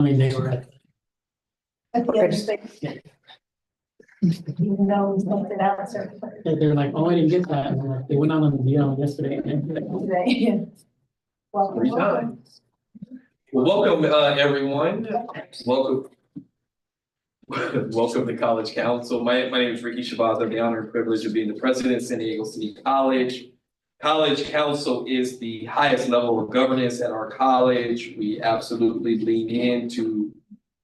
I mean, they were at. At the other state. Even though we sent it out, so. They were like, oh, I didn't get that. And like, they went out on the DL yesterday. And Today, yeah. Welcome. Three times. Well, welcome, everyone. Welcome. Welcome to College Council. My name is Ricky Shabazz. I have the honor and privilege of being the president of San Diego City College. College Council is the highest level of governance at our college. We absolutely lean into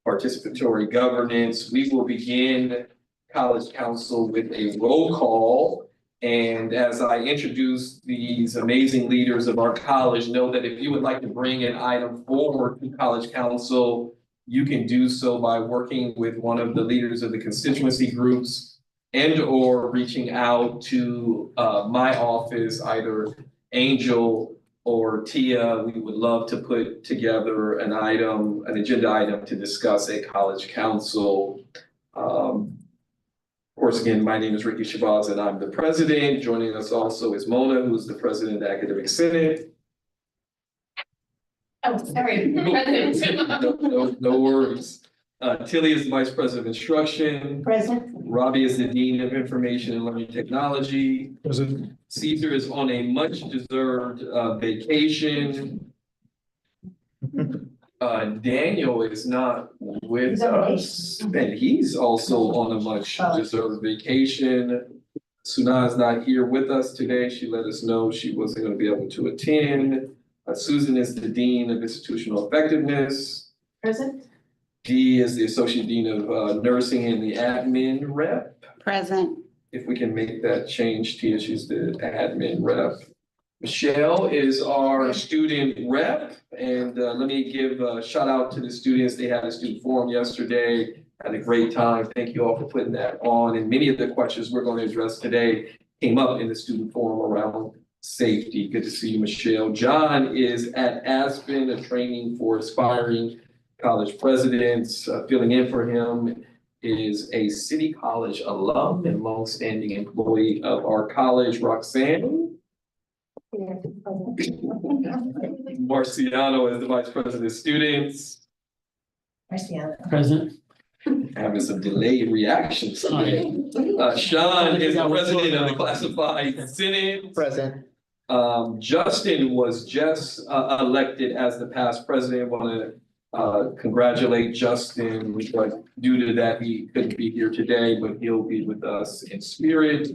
participatory governance. We will begin College Council with a roll call. And as I introduce these amazing leaders of our college, know that if you would like to bring an item forward to College Council, you can do so by working with one of the leaders of the constituency groups and or reaching out to my office, either Angel or Tia. We would love to put together an agenda item to discuss at College Council. Of course, again, my name is Ricky Shabazz and I'm the president. Joining us also is Mona, who's the president of the Academic Senate. Oh, sorry. No worries. Tilly is the vice president of instruction. Present. Robbie is the dean of information and learning technology. President. Caesar is on a much deserved vacation. Daniel is not with He's on us, and he's also on a much deserved vacation. Suna is not here with us today. She let us know she wasn't going to be able to attend. Susan is the dean of institutional effectiveness. Present. Dee is the associate dean of nursing and the admin rep. Present. If we can make that change, Tia, she's the admin rep. Michelle is our student rep, and let me give a shout out to the students. They had a student forum yesterday, had a great time. Thank you all for putting that on. And many of the questions we're going to address today came up in the student forum around safety. Good to see you, Michelle. John is at Aspen, a training for aspiring college presidents. Filling in for him is a City College alum and longstanding employee of our college, Roxanne. Marciano is the vice president of students. Marciano. Present. Having some delayed reactions today. Sean is the president of the classified senate. Present. Justin was just elected as the past president. Want to congratulate Justin, but due to that, he couldn't be here today, but he'll be with us in spirit.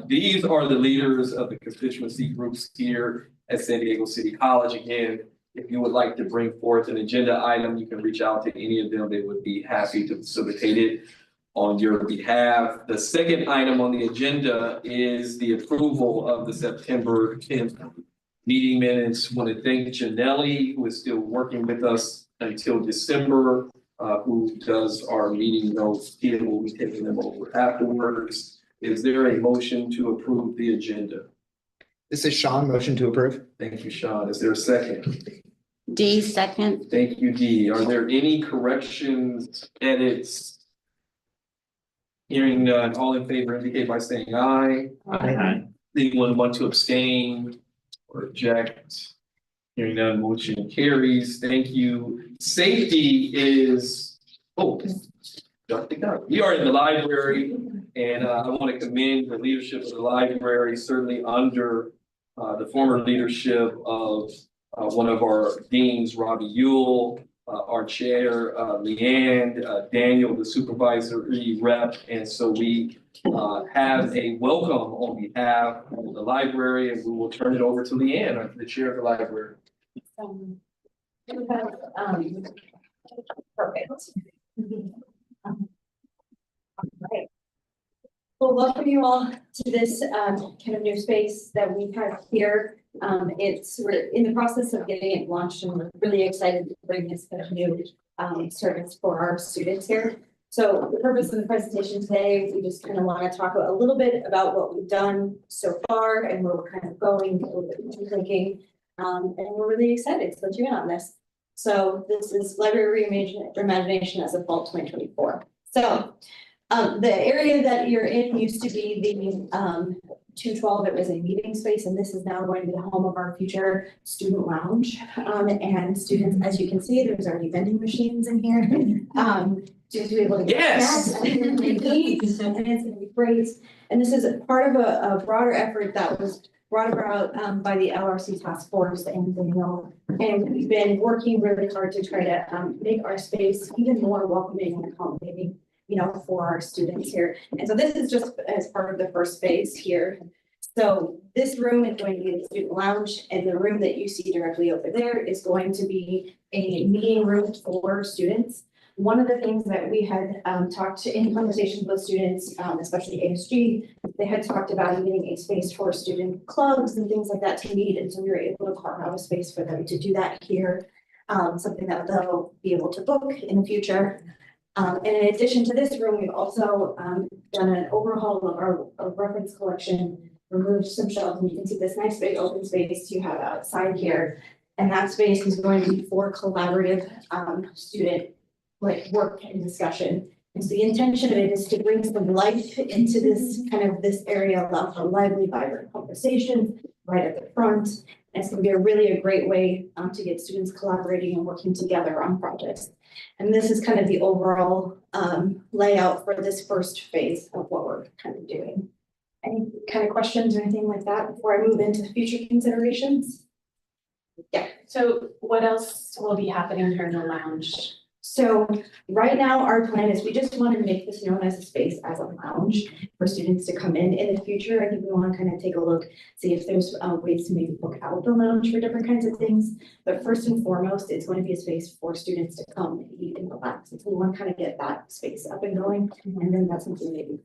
These are the leaders of the constituency groups here at San Diego City College. Again, if you would like to bring forth an agenda item, you can reach out to any of them. They would be happy to facilitate it on your behalf. The second item on the agenda is the approval of the September 10th meeting minutes. I want to thank Janelli, who is still working with us until December, who does our meeting notes. He will be taking them over afterwards. Is there a motion to approve the agenda? This is Sean, motion to approve. Thank you, Sean. Is there a second? D, second. Thank you, Dee. Are there any corrections, edits? Hearing none, all in favor indicate by saying aye. Aye. Anyone want to abstain or object? Hearing none, motion carries. Thank you. Safety is, we are in the library, and I want to commend the leadership of the library, certainly under the former leadership of one of our deans, Robbie Ewell, our chair, Leanne, Daniel, the supervisory rep. And so we have a welcome on behalf of the library, and we will turn it over to Leanne, the chair of the library. Perfect. Right. Well, welcome you all to this kind of new space that we have here. We're in the process of getting it launched, and we're really excited to bring this kind of new service for our students here. So the purpose of the presentation today, we just kind of want to talk a little bit about what we've done so far and where we're kind of going, a little bit what we're thinking. And we're really excited to let you in on this. So this is Library Reimagination as of fall 2024. So the area that you're in used to be 212, it was a meeting space, and this is now going to be the home of our future student lounge. And students, as you can see, there's already vending machines in here. Students will be able to get Yes. snacks and eat, and it's gonna be great. And this is part of a broader effort that was brought about by the LRC task force and the mill. And we've been working really hard to try to make our space even more welcoming and accommodating, you know, for our students here. And so this is just as part of the first phase here. So this room is going to be the student lounge, and the room that you see directly over there is going to be a meeting room for students. One of the things that we had talked in conversations with students, especially ASG, they had talked about needing a space for student clubs and things like that to meet, and so we were able to carve out a space for them to do that here. Something that they'll be able to book in the future. And in addition to this room, we've also done an overhaul of our reference collection, removed some shelves, and you can see this nice big open space you have outside here. And that space is going to be for collaborative student work and discussion. And so the intention of it is to bring some life into this this area, allow for lively, vibrant conversation right at the front. And it's gonna be a great way to get students collaborating and working together on projects. And this is kind of the overall layout for this first phase of what we're kind of doing. Any kind of questions or anything like that before I move into future considerations? Yeah. So what else will be happening here in the lounge? So right now, our plan is we just want to make this known as a space as a lounge for students to come in. In the future, I think we want to kind of take a look, see if there's ways to maybe book out the lounge for different kinds of things. But first and foremost, it's going to be a space for students to come and eat and relax. And so we want to kind of get that space up and going, and then that's something maybe.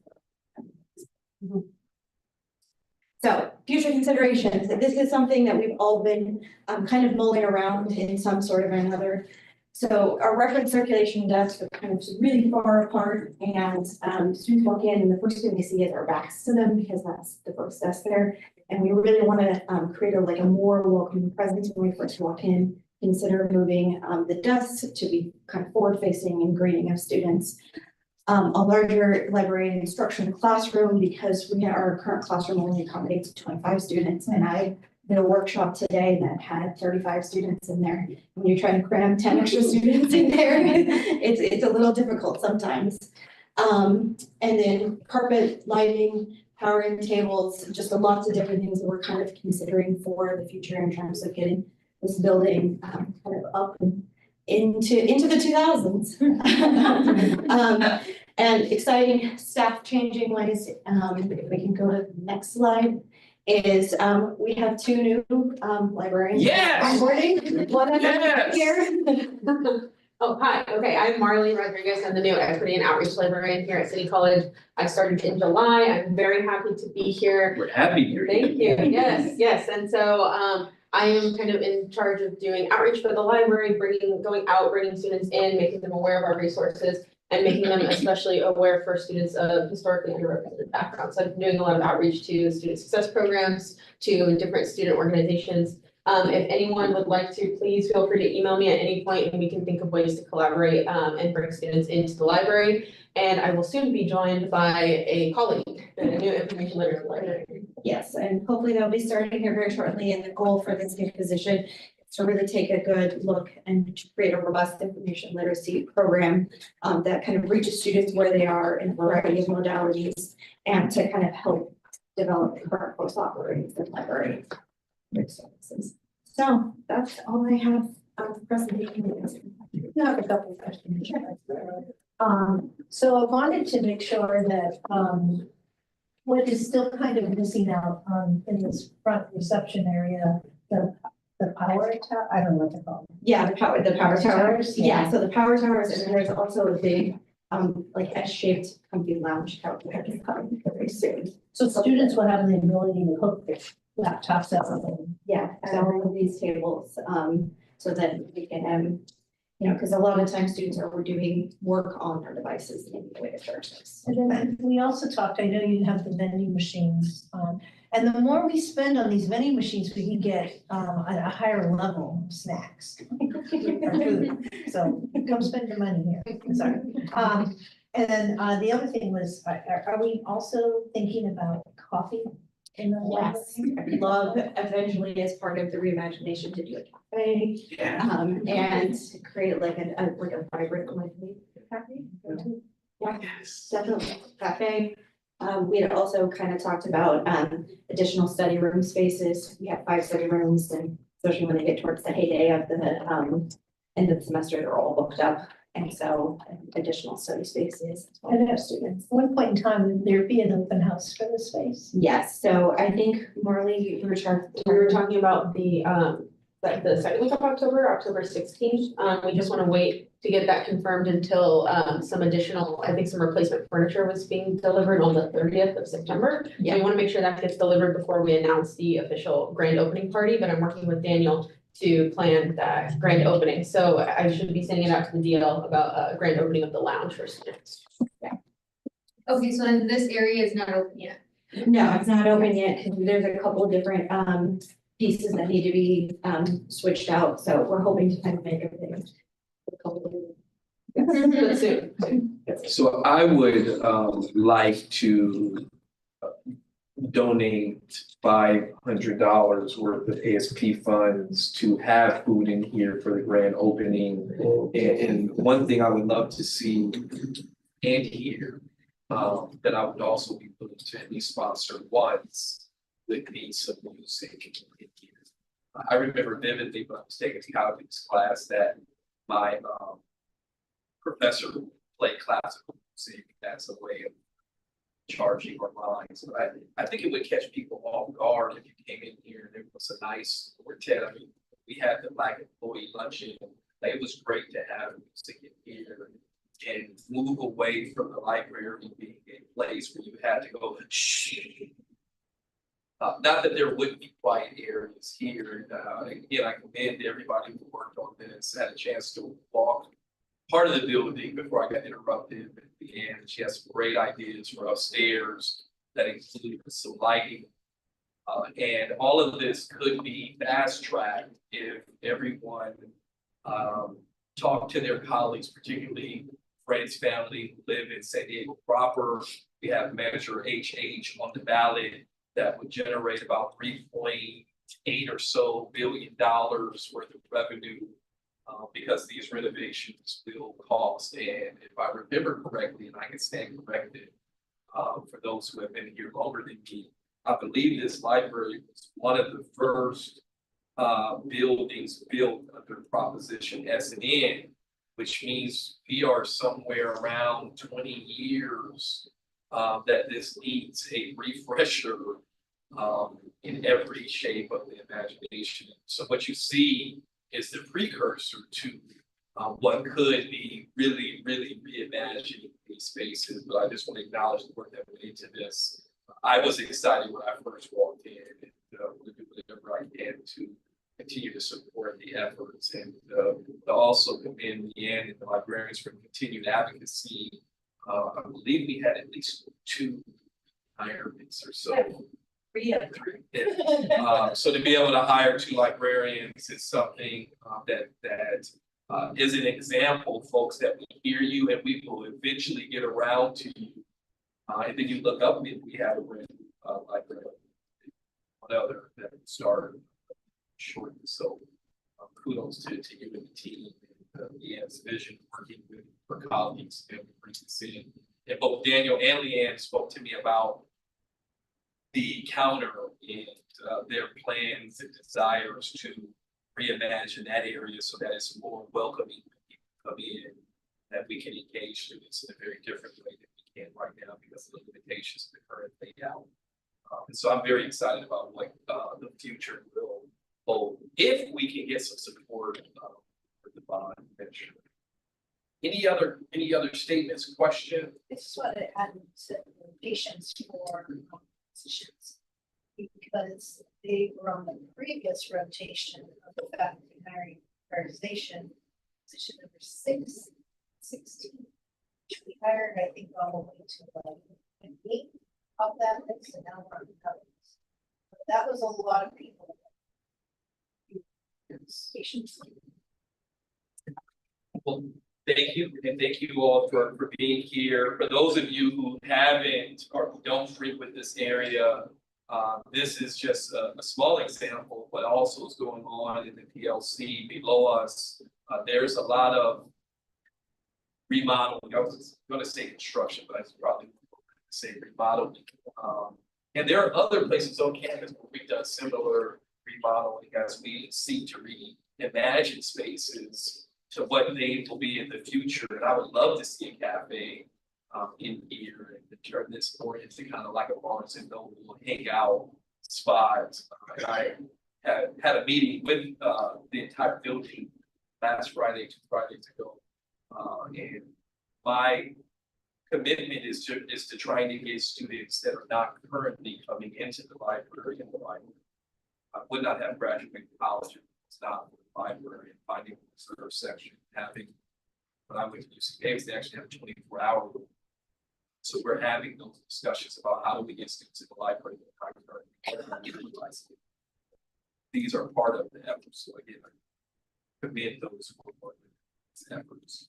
So future considerations, this is something that we've all been kind of mulling around in some sort of another. So our reference circulation desks are kind of really far apart, and students walk in and the first thing they see is our backs to them because that's the first desk there. And we really want to create a more welcoming presence when we first walk in. Consider moving the desks to be kind of forward facing and greeting of students. A larger library and instruction classroom because our current classroom only accommodates 25 students, and I did a workshop today that had 35 students in there. When you're trying to cram 10 extra students in there, it's a little difficult sometimes. And then carpet, lighting, powering tables, just lots of different things that we're kind of considering for the future in terms of getting this building kind of up and into the 2000s. And exciting staff changing ways. If we can go to the next slide. Is we have 2 new librarians. Yes! Onboarding. One of them Yes! here. Oh, hi. Okay, I'm Marlene Rodriguez. I'm the new Equity and Outreach Librarian here at City College. I started in July. I'm very happy to be here. We're happy you're here. Thank you. Yes. And so I am kind of in charge of doing outreach for the library, going out, bringing students in, making them aware of our resources, and making them especially aware for students of historically underrepresented backgrounds. So I'm doing a lot of outreach to student success programs, to different student organizations. If anyone would like to, please feel free to email me at any point and we can think of ways to collaborate and bring students into the library. And I will soon be joined by a colleague, a new information literacy librarian. Yes, and hopefully they'll be starting here very shortly, and the goal for this new position is to really take a good look and to create a robust information literacy program that kind of reaches students where they are in a variety of modalities and to kind of help develop the current course offerings in library services. So that's all I have on the presentation. I have a couple of questions. So I wanted to make sure that, what is still kind of missing out in this front reception area, the power tower, I don't know what to call it. Yeah, the power towers. Towers, Yeah, yeah. so the power towers, and then there's also a big, like S-shaped comfy lounge couch that is coming very soon. So students will have the ability to hook their laptops up and Yeah, at all of these tables, so that we can, because a lot of times students are doing work on their devices and the way to charge this. And then we also talked, I know you have the vending machines, and the more we spend on these vending machines, we can get at a higher level of snacks. or food. So come spend your money here, sorry. And then the other thing was, are we also thinking about coffee? in the Yes, library? I'd love eventually as part of the reimagination to do a cafe, Yeah. and create like a vibrant lively cafe. Yeah, definitely cafe. We had also kind of talked about, additional study room spaces. We have 5 study rooms, and especially when they get towards the heyday of the, end of the semester, they're all booked up. And so additional study spaces as well for our students. At one point in time, would there be an open house for the space? Yes, so I think Marley, you were trying. We were talking about the like the second week of October 16th. We just want to wait to get that confirmed until some additional, I think some replacement furniture was being delivered on the 30th of September. So we want to make sure that gets delivered before we announce the official grand opening party, but I'm working with Daniel to plan that grand opening. So I should be sending it out to the DL about a grand opening of the lounge for students. Okay, so then this area is not open yet. No, it's not open yet, because there's a couple of different pieces that need to be switched out, so we're hoping to kind of make everything. But soon. So I would like to donate $500 worth of ASP funds to have food in here for the grand opening. And one thing I would love to see and hear, that I would also be willing to at least sponsor once would be some music in here. I remember vividly when I was taking economics class that my professor played classical music as a way of charging our minds. But I think it would catch people off guard if you came in here and there was a nice quartet. I mean, we had the Black employee luncheon. Like, it was great to have music in here and move away from the library being a place where you had to go, shh. Not that there wouldn't be quiet areas here. Again, I commend everybody who worked on this, had a chance to walk part of the building before I got interrupted at the end. She has some great ideas for upstairs that include some lighting. And all of this could be fast tracked if everyone talked to their colleagues, particularly friends, family who live in San Diego proper. We have Measure HH on the ballot that would generate about $3.8 or so billion worth of revenue. Because these renovations will cost, and if I remember correctly, and I can stand corrected, for those who have been here longer than me, I believe this library was one of the first buildings built under Proposition S&N, which means we are somewhere around 20 years that this needs a refresher in every shape of the imagination. So what you see is the precursor to what could be really reimagining these spaces. But I just want to acknowledge the work that went into this. I was excited when I first walked in, and we'll do whatever I can to continue to support the efforts, and to also commend Leanne and the librarians for continued advocacy. I believe we had at least 2 hirements or so. So to be able to hire 2 librarians is something that is an example, folks, that we hear you and we will eventually get around to you. And then you look up and we have a brand new library, another that started shortly. So kudos to you and the team and Leanne's vision, working with her colleagues and bring this in. And both Daniel and Leanne spoke to me about the counter and their plans and desires to reimagine that area so that it's more welcoming when people come in, that we can engage students in a very different way than we can right now because of the limitations of the current layout. And so I'm very excited about what the future will hold if we can get some support for the bond measure. Any other statements, questions? I just want to add patience for positions, because they were on the previous rotation of the faculty hiring prioritization, position number 16. We hired, I think, all the way to 8 of that list, and now we're on the others. But that was a lot of people. Patience. Well, thank you, and thank you all for being here. For those of you who haven't or who don't frequent this area, This is just a small example, but also is going on in the PLC below us. There's a lot of remodeling. I was gonna say construction, but I probably say remodeling. And there are other places on campus where we've done similar remodeling as we seek to reimagine spaces to what they will be in the future. And I would love to see a cafe in here and turn this more into kind of like a Barnes and Noble hangout spot. I had a meeting with the entire building last Friday, 2 Fridays ago. And my commitment is to trying to get students that are not currently coming into the library in the library. I would not have graduated college if it's not for the library and finding the reserve section, having, when I went to UC Davis, they actually have a 24-hour room. So we're having those discussions about how do we get students in the library that are utilizing it. These are part of the effort. So again, I commit those efforts.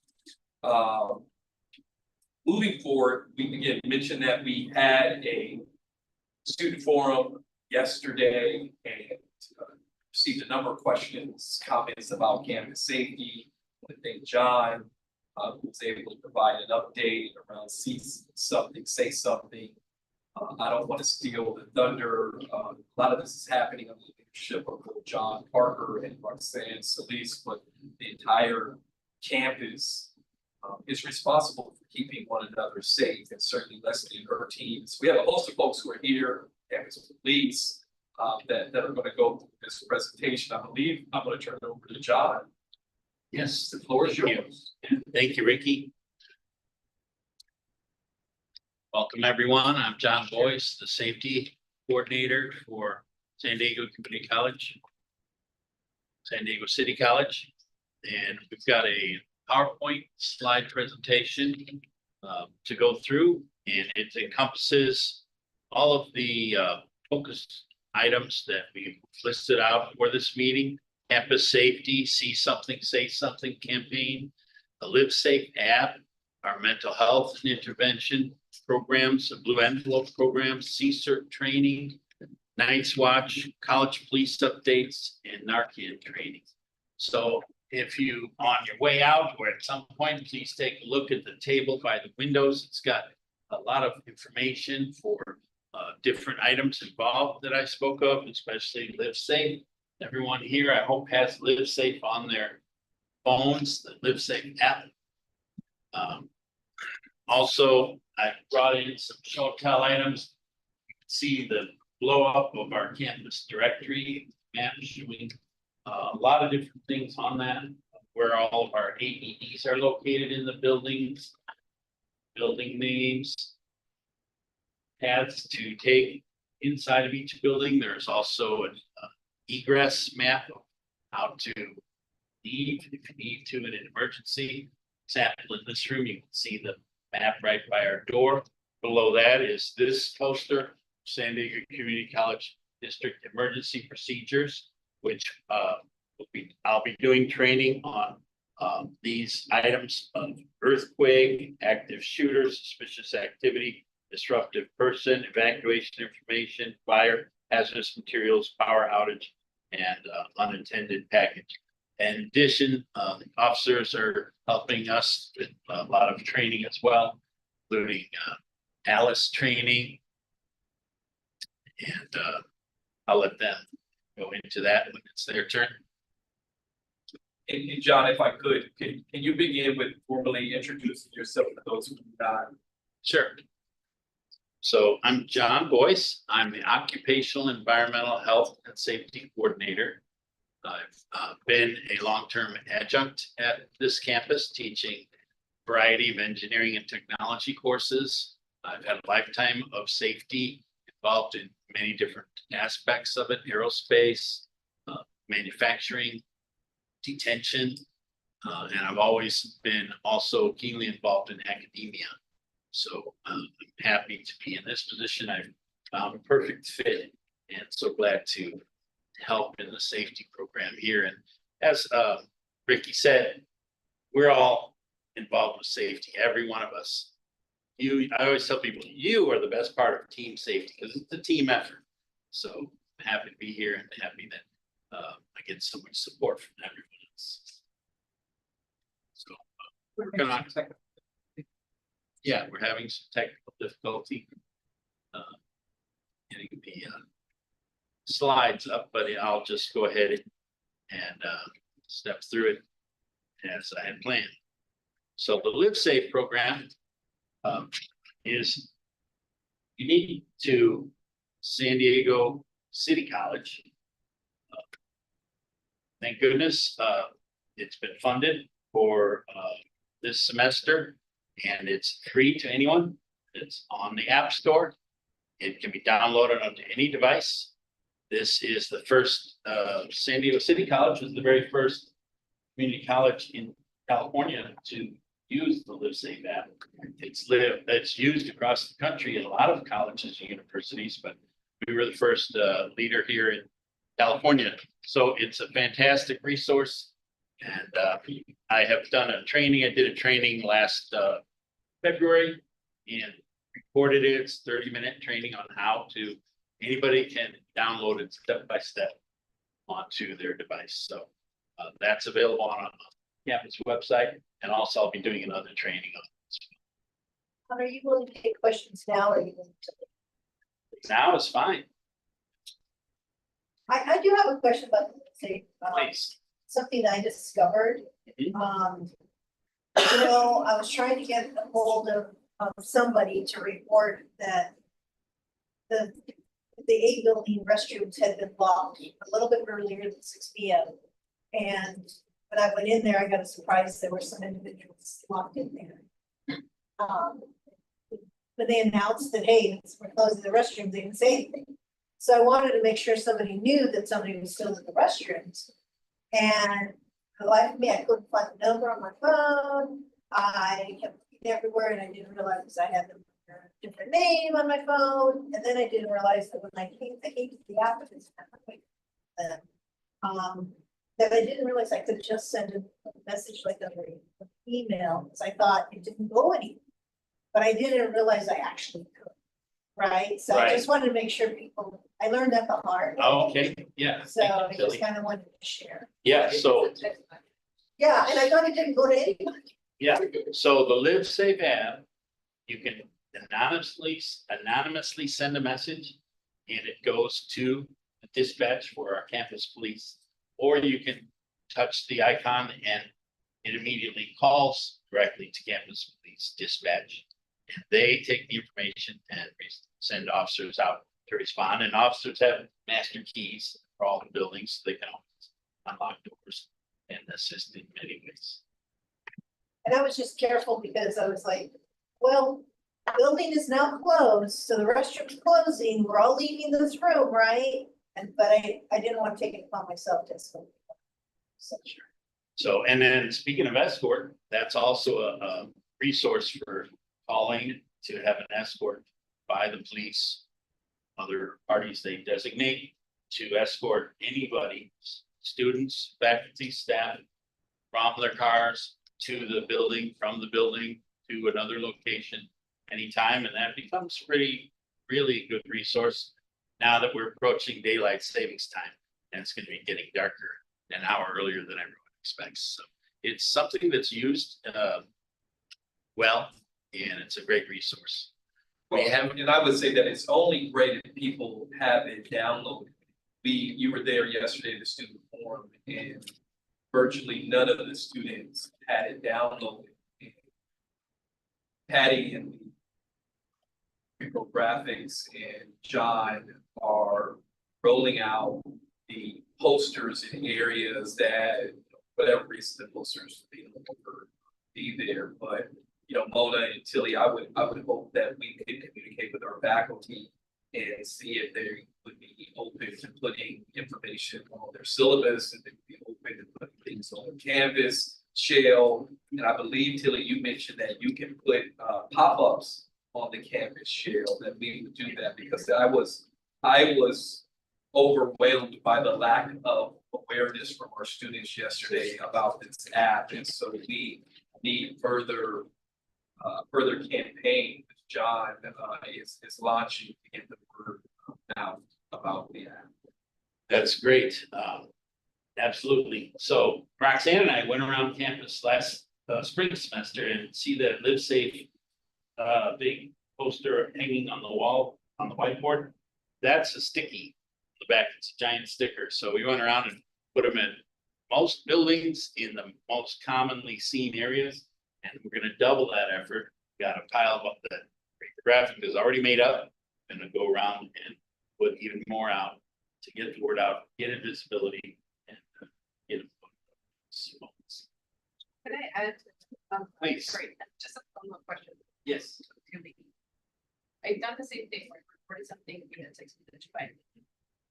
Moving forward, we again mentioned that we had a student forum yesterday and received a number of questions, comments about campus safety. I think John was able to provide an update around see something, say something. I don't want to steal the thunder. A lot of this is happening under the leadership of John Parker and Roxanne Solis, but the entire campus is responsible for keeping one another safe, and certainly Leslie and her teams. We have a host of folks who are here, campus police, that are going to go through this presentation. I believe I'm going to turn it over to John. Yes, The floor is thank you. yours. Thank you, Ricky. Welcome, everyone. I'm John Boyce, the safety coordinator for San Diego Community College, San Diego City College. And we've got a PowerPoint slide presentation to go through, and it encompasses all of the focus items that we've listed out for this meeting. Campus safety, see something, say something campaign, the Live Safe app, our mental health and intervention programs, the Blue Envelope programs, CSERT training, Night's Watch, college police updates, and Narcan training. So if you, on your way out or at some point, please take a look at the table by the windows. It's got a lot of information for different items involved that I spoke of, especially Live Safe. Everyone here, I hope, has Live Safe on their phones, the Live Safe app. Also, I brought in some show and tell items. You can see the blow up of our campus directory map showing a lot of different things on that, where all of our AEDs are located in the buildings, building names, paths to take inside of each building. There's also an egress map of how to leave if you need to in an emergency. Example, in this room, you can see the map right by our door. Below that is this poster, San Diego Community College District Emergency Procedures, which I'll be doing training on these items of earthquake, active shooter, suspicious activity, disruptive person, evacuation information, fire, hazardous materials, power outage, and unintended package. In addition, officers are helping us with a lot of training as well, including ALICE training. And I'll let them go into that when it's their turn. And John, if I could, can you begin with formally introducing yourself to those who do not? Sure. So I'm John Boyce. I'm the Occupational Environmental Health and Safety Coordinator. I've been a long-term adjunct at this campus, teaching a variety of engineering and technology courses. I've had a lifetime of safety involved in many different aspects of it, aerospace, manufacturing, detention, and I've always been also keenly involved in academia. So I'm happy to be in this position. I've found a perfect fit and so glad to help in the safety program here. And as Ricky said, we're all involved with safety, every one of us. I always tell people, you are the best part of team safety because it's a team effort. So I'm happy to be here and happy that I get so much support from everyone else. So working on yeah, we're having some technical difficulty. Getting the slides up, but I'll just go ahead and step through it as I had planned. So the Live Safe program is unique to San Diego City College. Thank goodness, it's been funded for this semester, and it's free to anyone. It's on the App Store. It can be downloaded onto any device. This is the first, San Diego City College was the very first community college in California to use the Live Safe app. It's used across the country in a lot of colleges and universities, but we were the first leader here in California. So it's a fantastic resource. And I have done a training. I did a training last February and recorded it. It's 30-minute training on how to, anybody can download it step by step onto their device. So that's available on the campus website. And also I'll be doing another training on it. Are you willing to take questions now or are you willing to? Now it's fine, I do have a question about say please. something that I discovered. Mhm. I was trying to get a hold of somebody to report that the A building restrooms had been locked a little bit earlier than 6 p.m. And when I went in there, I got a surprise. There were some individuals locked in there. When they announced that, hey, we're closing the restrooms, they didn't say anything. So I wanted to make sure somebody knew that somebody was still in the restrooms. And for the life of me, I couldn't find the number on my phone. I kept looking everywhere and I didn't realize I had a different name on my phone. And then I didn't realize that when I came to the applicants, that I didn't realize I could just send a message like an email, because I thought it didn't go anywhere. But I didn't realize I actually could, right? So I just wanted to make sure people, I learned that the hard way. Oh, okay, yeah. So thank I you, just Tilly. kind of wanted to share. Yeah, so, Yeah, and I thought it didn't go to anybody. yeah, so the Live Safe app, you can anonymously send a message and it goes to the dispatch for our campus police. Or you can touch the icon and it immediately calls directly to campus police dispatch. And they take the information and send officers out to respond. And officers have master keys for all the buildings, so they can unlock doors and assist in many ways. And I was just careful because I was like, well, the building is now closed, so the restroom's closing, we're all leaving this room, right? But I didn't want to take it upon myself to escalate. So, and then speaking of escort, that's also a resource for calling to have an escort by the police. Other parties they designate to escort anybody, students, faculty, staff, from their cars to the building, from the building to another location anytime. And that becomes really good resource now that we're approaching daylight savings time and it's going to be getting darker an hour earlier than everyone expects. So it's something that's used well, and it's a great resource. We have, and I would say that it's only great if people have it downloaded. You were there yesterday, the student forum, and virtually none of the students had it downloaded. Patty and the graphics and John are rolling out the posters in areas that, for whatever reason, the posters no longer be there. But Mona and Tilly, I would hope that we could communicate with our faculty and see if they would be open to putting information on their syllabus, and they would be open to putting things on Canvas, Shell. And I believe, Tilly, you mentioned that you can put pop-ups on the Canvas Shell, that we would do that, because I was overwhelmed by the lack of awareness from our students yesterday about this app. And so we need further campaign. John is launching to get the word out about the app. That's great. Absolutely. So Roxanne and I went around campus last spring semester and see that Live Safe big poster hanging on the wall on the whiteboard. That's a sticky on the back. It's a giant sticker. So we went around and put them in most buildings in the most commonly seen areas. And we're gonna double that effort. Got a pile of the graphic is already made up. Gonna go around and put even more out to get the word out, get it visibility and get it. Can I add? Please. Great, just a follow-up question. Yes. I've done the same thing, where I reported something, we had 6 minutes, but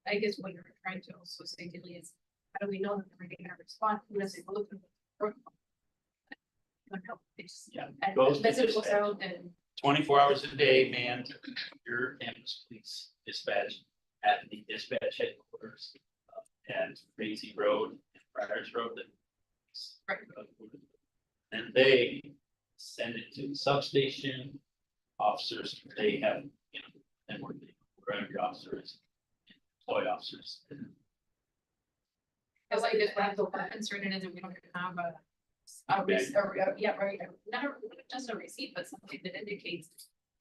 I guess what you're trying to also say to me is, how do we know that they're going to respond? Who does it look at the protocol? I don't know, it's, Yeah, and goes to message goes dispatch. out and 24 hours a day, man, your campus police dispatch at the dispatch headquarters at Crazy Road and Friars Road. Right. And they send it to the substation officers. They have, you know, and where every officer is, employee officers. it's like this, what I'm concerned is that we don't have yeah, right, not just a receipt, but something that indicates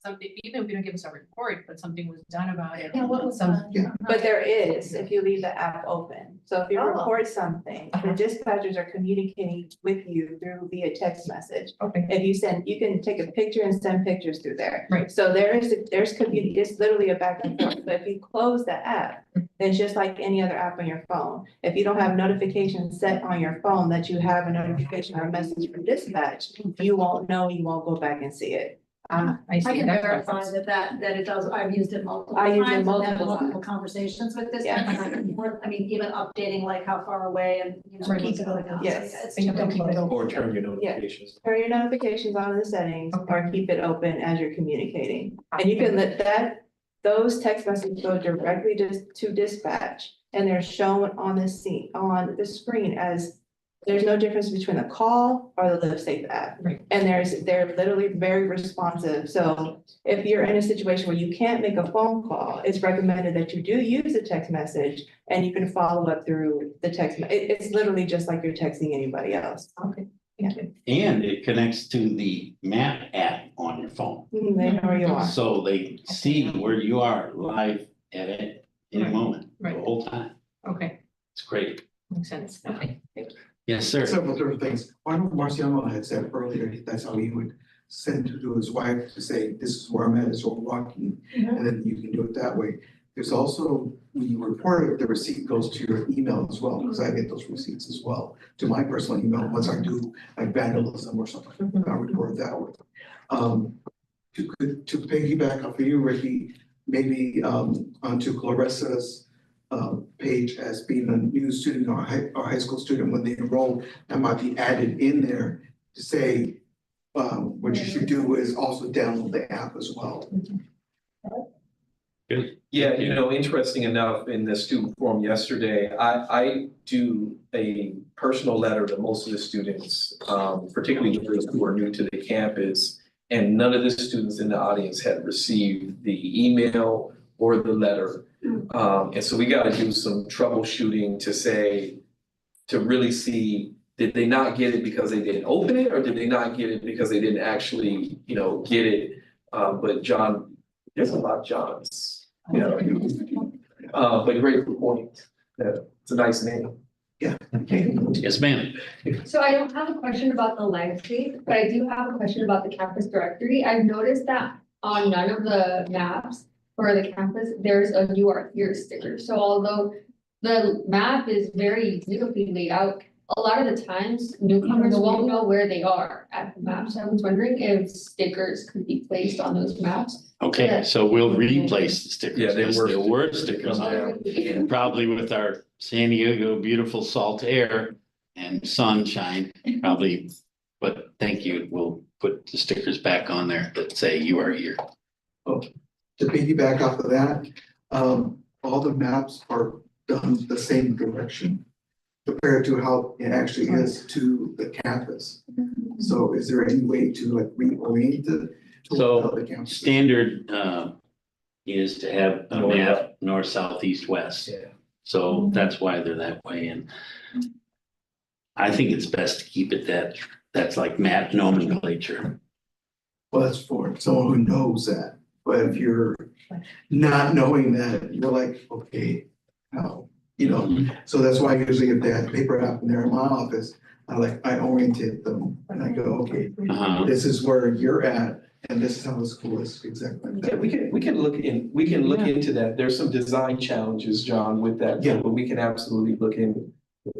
something, even if we don't give us a report, but something was done about it. Yeah, what was Some- done? But there is, if you leave the app open. So if you Oh. report something, the Uh-huh. dispatchers are communicating with you through via text message. Okay. If you send, you can take a picture and send pictures through there. Right. So there's community, it's literally a back and forth. But if you close the app, then it's just like any other app on your phone. If you don't have notifications set on your phone that you have a notification or a message from dispatch, you won't know, you won't go back and see it. I I see can that. verify that it does, I've used it multiple I times. use it and had multiple multiple conversations with this, Yeah. I mean, even updating like how far away and, you know. Right. what's going on. So, Yes. yeah, it's And you don't typically- keep it Or turn your notifications. Turn your notifications on in the settings or Okay. keep it open as you're communicating. And you can let those text messages go directly to dispatch. And they're shown on the on the screen as, there's no difference between a call or the Live Safe app. Right. And they're literally very responsive. So if you're in a situation where you can't make a phone call, it's recommended that you do use a text message and you can follow up through the text. It's literally just like you're texting anybody else. Okay, thank you. And it connects to the map app on your phone. They know where you are. So they see where you are live at any Right, moment, the right. whole time. Okay, It's great. makes sense. Okay, thank you. Yes, sir. Several different things. I know Marciano had said earlier, that's how he would send to his wife to say, this is where I'm at, this is where I'm walking, and then you can do it that way. There's also, when you report it, the receipt goes to your email as well, because I get those receipts as well, to my personal email, once I do like vandalism or something, I report it that way. To piggyback off of you, Ricky, maybe onto Clarissa's page as being a new student or high school student, when they enroll, that might be added in there to say, what you should do is also download the app as well. Good. Yeah, you know, interesting enough, in the student forum yesterday, I do a personal letter to most of the students, particularly those who are new to the campus. And none of the students in the audience had received the email or the letter. And so we gotta do some troubleshooting to really see, did they not get it because they didn't open it, or did they not get it because they didn't actually, you know, get it? But John, there's a lot of Johns, you know. But great point. Yeah, it's a nice name. Yeah. Yes, ma'am. So I don't have a question about the landscape, but I do have a question about the campus directory. I've noticed that on none of the maps for the campus, there's a "You Are Here" sticker. So although the map is very beautifully laid out, a lot of the times newcomers won't know where they are at the map. So I was wondering if stickers could be placed on those maps. Okay, so we'll replace the stickers. Yeah, they because were there were stickers on there. And probably with our San Diego beautiful salt air and sunshine, probably, but thank you. We'll put the stickers back on there that say "You Are Here." To piggyback off of that, all the maps are done the same direction compared to how it actually is to the campus. So is there any way to like reorient it? to So, how the campus is? Standard is to have a map north, south, east, west. Yeah. So that's why they're that way, and I think it's best to keep it that's like map nomenclature. Well, that's for someone who knows that, but if you're not knowing that, you're like, okay, how, you know? So that's why usually if they have paper app and they're in my office, I orientate them and I go, okay, this is where you're at and this is how the school is exactly like Yeah, that. we can look into that. There's some design challenges, John, with that. Yeah. But we can absolutely look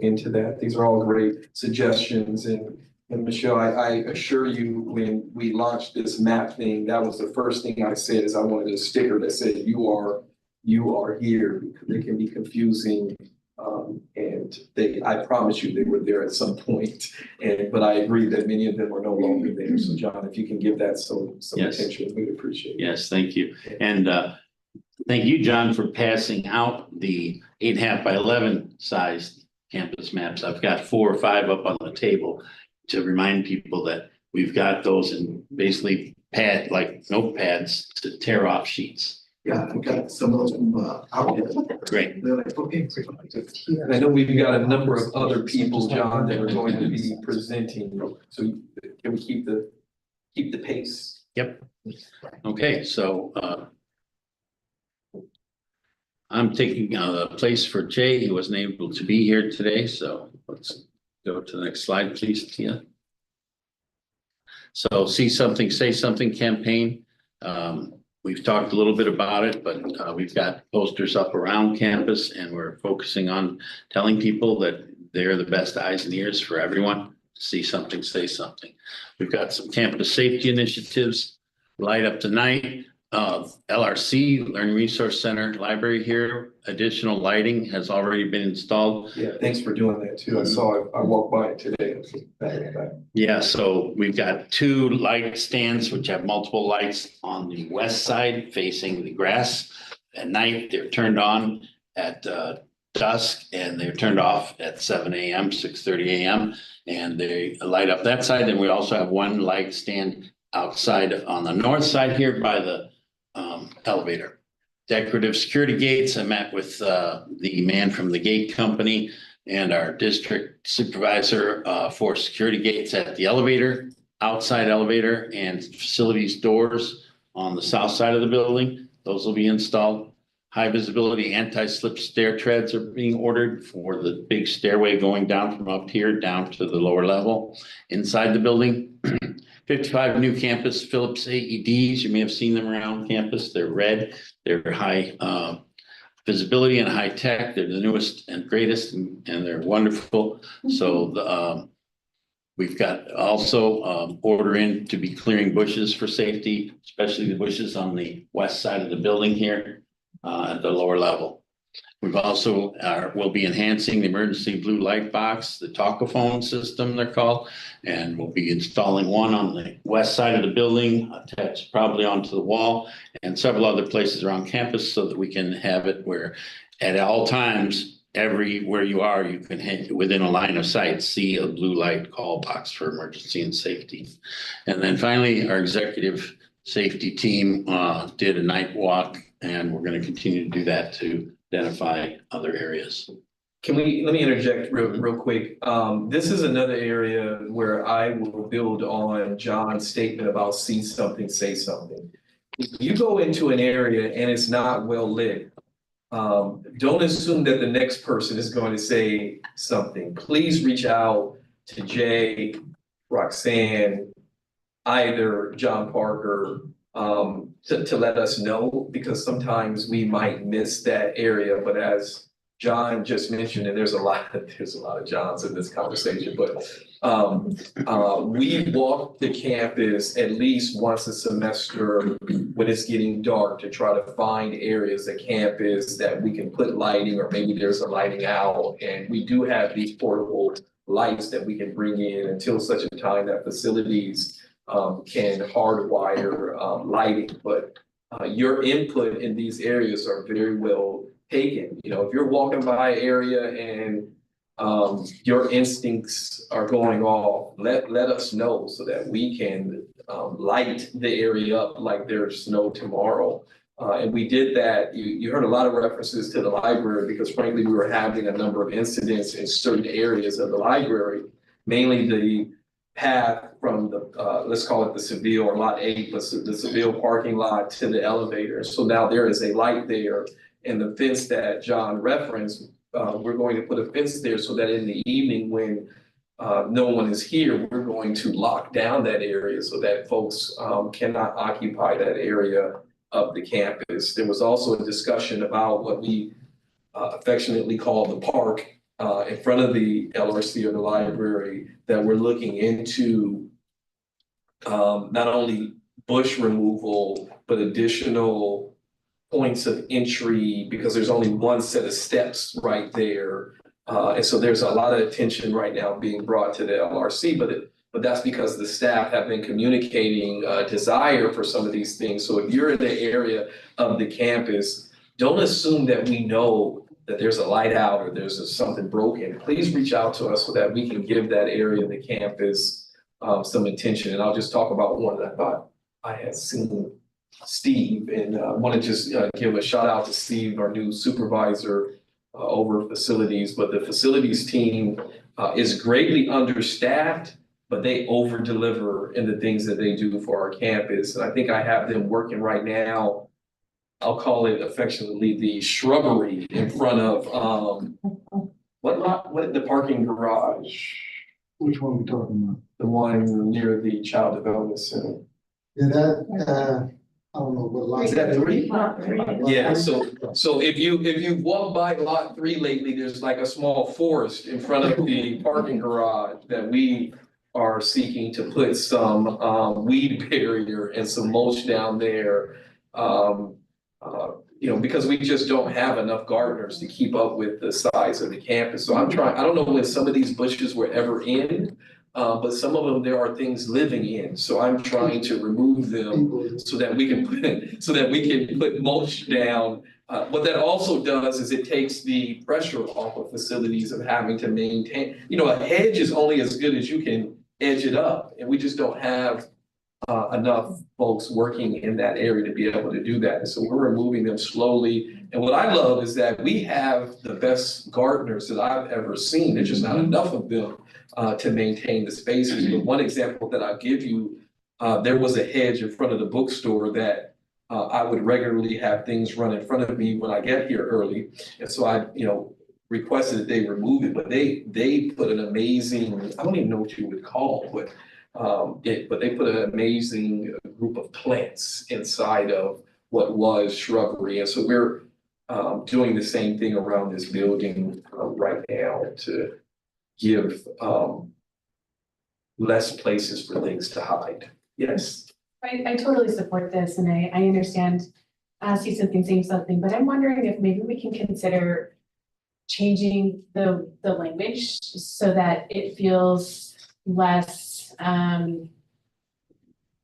into that. These are all great suggestions and Michelle, I assure you, when we launched this map thing, that was the first thing I said is I wanted a sticker that said you are here, because it can be confusing. And I promise you, they were there at some point. But I agree that many of them are no longer there. So John, if you can give that some Yes. attention, we'd appreciate it. Yes, thank you. And thank you, John, for passing out the 8.5 by 11 sized campus maps. I've got 4 or 5 up on the table to remind people that we've got those in basically like notepads to tear off sheets. Yeah, I've got some of those from out there. Great. They're like, okay. And I know we've got a number of other people, John, that are going to be presenting, so can we keep the pace? Yep. Okay, so I'm taking the place for Jay. He wasn't able to be here today, so let's go to the next slide, please, Tia. So See Something, Say Something campaign. We've talked a little bit about it, but we've got posters up around campus and we're focusing on telling people that they're the best eyes and ears for everyone. See something, say something. We've got some campus safety initiatives, Light Up Tonight, LRC, Learning Resource Center, library here. Additional lighting has already been installed. Yeah, thanks for doing that too. I walked by it today. Yeah, so we've got 2 light stands which have multiple lights on the west side facing the grass. At night, they're turned on at dusk and they're turned off at 7 a.m., 6:30 a.m. And they light up that side. Then we also have 1 light stand outside on the north side here by the elevator. Decorative security gates. I met with the man from the gate company and our district supervisor for security gates at the elevator, outside elevator and facilities doors on the south side of the building. Those will be installed. High visibility anti-slip stair treads are being ordered for the big stairway going down from up here down to the lower level inside the building. 55 new campus Philips AEDs. You may have seen them around campus. They're red. They're high visibility and high tech. They're the newest and greatest and they're wonderful. So we've got also order in to be clearing bushes for safety, especially the bushes on the west side of the building here at the lower level. We've also will be enhancing the emergency blue light box, the talkaphone system they're called, and we'll be installing one on the west side of the building, attached probably onto the wall, and several other places around campus so that we can have it where at all times, everywhere you are, you can head within a line of sight, see a blue light call box for emergency and safety. And then finally, our executive safety team did a night walk, and we're going to continue to do that to identify other areas. Let me interject real quick. This is another area where I will build on John's statement about see something, say something. If you go into an area and it's not well lit, don't assume that the next person is going to say something. Please reach out to Jay, Roxanne, either John Parker, to let us know, because sometimes we might miss that area. But as John just mentioned, and there's a lot of Johns in this conversation, but we walk the campus at least once a semester when it's getting dark to try to find areas of campus that we can put lighting, or maybe there's a lighting out. And we do have these portable lights that we can bring in until such a time that facilities can hardwire lighting. But your input in these areas are very well taken. You know, if you're walking by an area and your instincts are going off, let us know so that we can light the area up like there's no tomorrow. And we did that, you heard a lot of references to the library because frankly, we were having a number of incidents in certain areas of the library. Mainly the path from the, let's call it the Seville or Lot 8, but the Seville parking lot to the elevator. So now there is a light there, and the fence that John referenced, we're going to put a fence there so that in the evening when no one is here, we're going to lock down that area so that folks cannot occupy that area of the campus. There was also a discussion about what we affectionately call the park in front of the LRC or the library, that we're looking into not only bush removal, but additional points of entry, because there's only one set of steps right there. And so there's a lot of attention right now being brought to the LRC, but that's because the staff have been communicating a desire for some of these things. So if you're in the area of the campus, don't assume that we know that there's a light out or there's something broken. Please reach out to us so that we can give that area of the campus some attention. And I'll just talk about one that I thought I had seen, Steve, and I want to just give a shout out to Steve, our new supervisor over facilities. But the facilities team is greatly understaffed, but they over deliver in the things that they do for our campus. And I think I have them working right now. I'll call it affectionately the shrubbery in front of what the parking garage, Which one are we talking about? the one near the Child Development Center. Yeah, that, I don't know what lot. Is that three? Lot 3. Yeah, so if you walk by lot 3 lately, there's like a small forest in front of the parking garage that we are seeking to put some weed barrier and some mulch down there. You know, because we just don't have enough gardeners to keep up with the size of the campus. So I'm trying, I don't know when some of these bushes were ever in, but some of them, there are things living in. So I'm trying to remove them so that we can put mulch down. What that also does is it takes the pressure off of facilities of having to maintain, you know, a hedge is only as good as you can edge it up. And we just don't have enough folks working in that area to be able to do that. And so we're removing them slowly. And what I love is that we have the best gardeners that I've ever seen. There's just not enough of them to maintain the spaces. But one example that I'll give you, there was a hedge in front of the bookstore that I would regularly have things run in front of me when I get here early. And so I, you know, requested that they remove it, but they put an amazing, I don't even know what you would call, but they put an amazing group of plants inside of what was shrubbery. And so we're doing the same thing around this building right now to give less places for things to hide. Yes. I totally support this, and I understand see something, saying something, but I'm wondering if maybe we can consider changing the language so that it feels less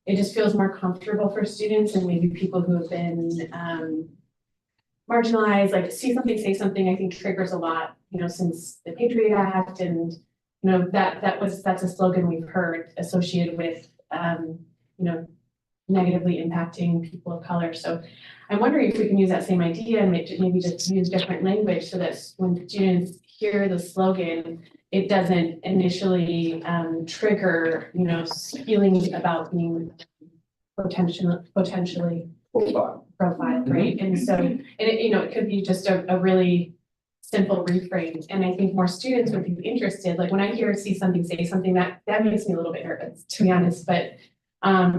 it just feels more comfortable for students and maybe people who have been marginalized, like see something, say something, I think triggers a lot, you know, since the Patriot Act, and you know, that's a slogan we've heard associated with you know, negatively impacting people of color. So I'm wondering if we can use that same idea and maybe just use different language so that when students hear the slogan, it doesn't initially trigger, you know, feelings about being potentially profiled, right? And so, you know, it could be just a really simple reframe. And I think more students would be interested. Like when I see something, say something, that makes me a little bit nervous, to be honest. But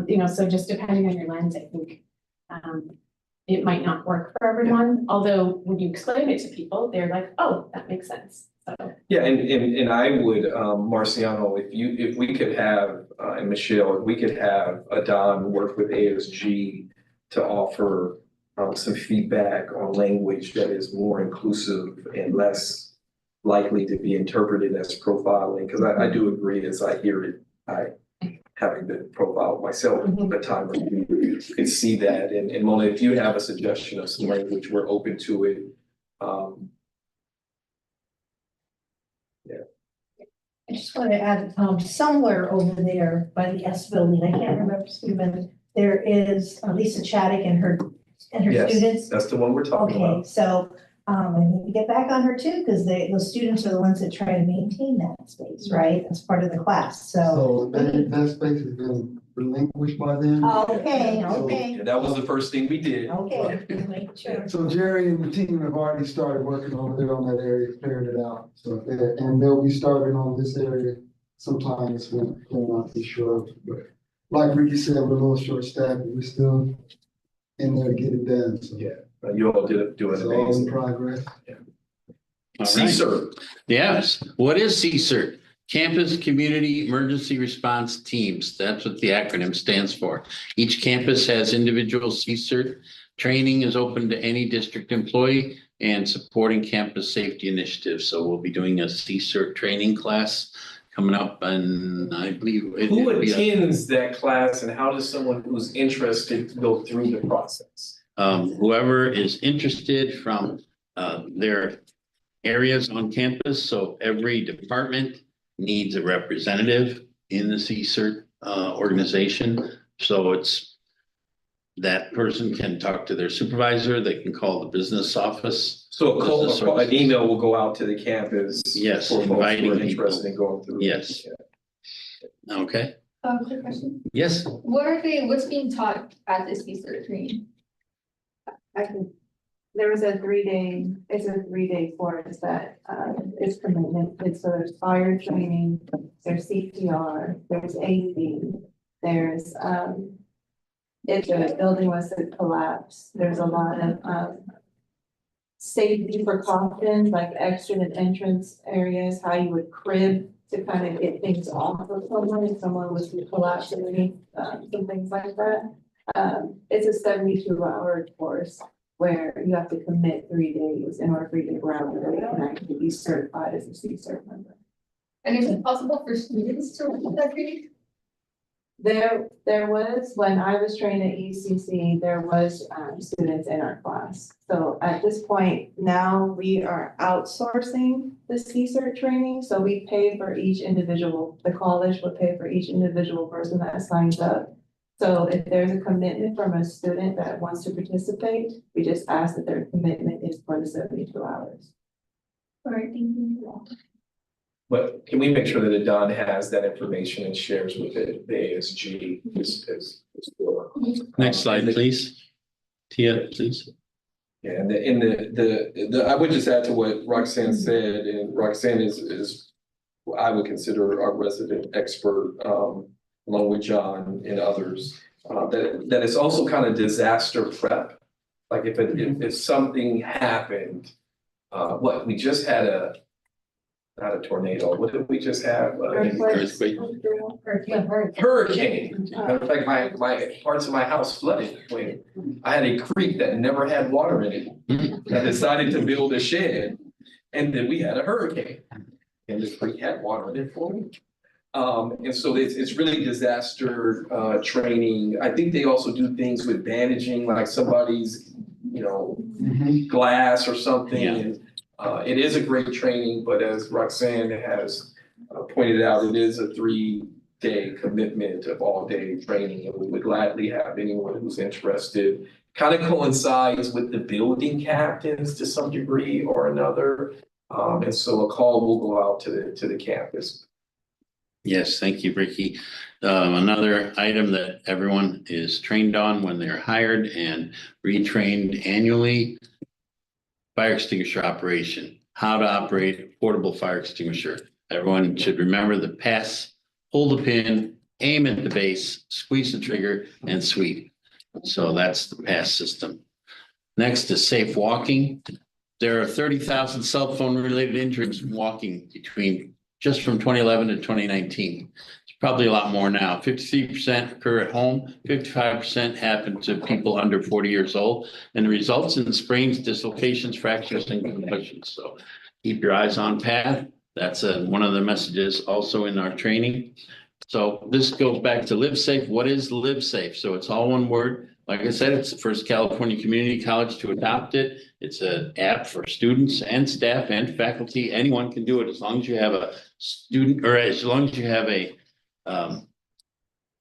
you know, so just depending on your lens, I think it might not work for everyone. Although when you explain it to people, they're like, oh, that makes sense. So. Yeah, and I would, Marciano, if we could have, and Michelle, if we could have Adon work with ASG to offer some feedback on language that is more inclusive and less likely to be interpreted as profiling, because I do agree as I hear it, having been profiled myself at the time, you could see that. And Mona, if you have a suggestion of some language, we're open to it. I just want to add, somewhere over there by the S building, I can't remember, Stephen, there is Lisa Chaddick and her and her Yes, students? that's the one we're talking Okay, about. so, I need to get back on her too, because those students are the ones that try to maintain that space, right? As part of the class, so. That space has been relinquished by them. Okay, Yeah, that was the first thing we did. Okay, make sure. So Jerry and the team have already started working over there on that area, clearing it out. So, and they'll be starting on this area sometime this week, I'm not too sure. But like Ricky said, we're a little short staffed, but we're still in there to get it done. So Yeah, you all do an it's all in amazing. progress. All right. CSER, Yes, what is CSERT? Campus Community Emergency Response Teams. That's what the acronym stands for. Each campus has individual CSERT. Training is open to any district employee and supporting campus safety initiatives. So we'll be doing a CSERT training class coming up, and I believe. who attends that class and how does someone who's interested go through the process? Whoever is interested from their areas on campus, so every department needs a representative in the CSERT organization. So it's that person can talk to their supervisor, they can call the business office. So Business an email will go out to the campus. Yes, For folks who inviting are people. interested in going through. Yes. Okay, Quick question. yes, What's being taught at this CSERT training? There was a 3-day, it's a 3-day course that, is commitment, so there's fire training, there's CPR, there's AV, there's, if the building was to collapse, there's a lot of, safety precautions, like exit entrance areas, how you would crib to kind of get things off of someone if someone was to collapse underneath, some things like that. It's a 72-hour course where you have to commit 3 days in order for you to graduate and actually be certified as a CSERT member. And is it possible for students to receive that training? There was, when I was trained at ECC, there was, students in our class. So at this point, now we are outsourcing the CSERT training, so we pay for each individual, the college will pay for each individual person that signs up. So if there's a commitment from a student that wants to participate, we just ask that their commitment is for the 72 hours. All right, thank you. But can we make sure that Don has that information and shares with the ASG as well? next slide, please. Tia, please. Yeah, and I would just add to what Roxanne said, and Roxanne is I would consider our resident expert, along with John and others, that it's also kind of disaster prep. Like if something happened, we just had not a tornado, what did we just have? Earthquake. Hurricane. Matter of fact, my parts of my house flooded when I had a creek that never had water in it. I decided to build a shed and then we had a hurricane. And the creek had water in it for a week. And so it's really disaster training. I think they also do things with bandaging, like somebody's, glass or something. Yeah. And it is a great training, but as Roxanne has pointed out, it is a 3-day commitment of all-day training, and we would gladly have anyone who's interested. Kind of coincides with the building captains to some degree or another, and so a call will go out to the campus. Yes, thank you, Ricky. Another item that everyone is trained on when they're hired and retrained annually. Fire extinguisher operation, how to operate a portable fire extinguisher. Everyone should remember the pass, hold the pin, aim at the base, squeeze the trigger, and sweep. So that's the pass system. Next is safe walking. There are 30,000 cell phone related injuries from walking just from 2011 to 2019. It's probably a lot more now. 53% occur at home, 55% happen to people under 40 years old, and results in sprains, dislocations, fractures, and concussions. So keep your eyes on path. That's one of the messages also in our training. So this goes back to Live Safe. What is Live Safe? So it's all one word. Like I said, it's the first California community college to adopt it. It's an app for students and staff and faculty. Anyone can do it as long as you have a student, or as long as you have a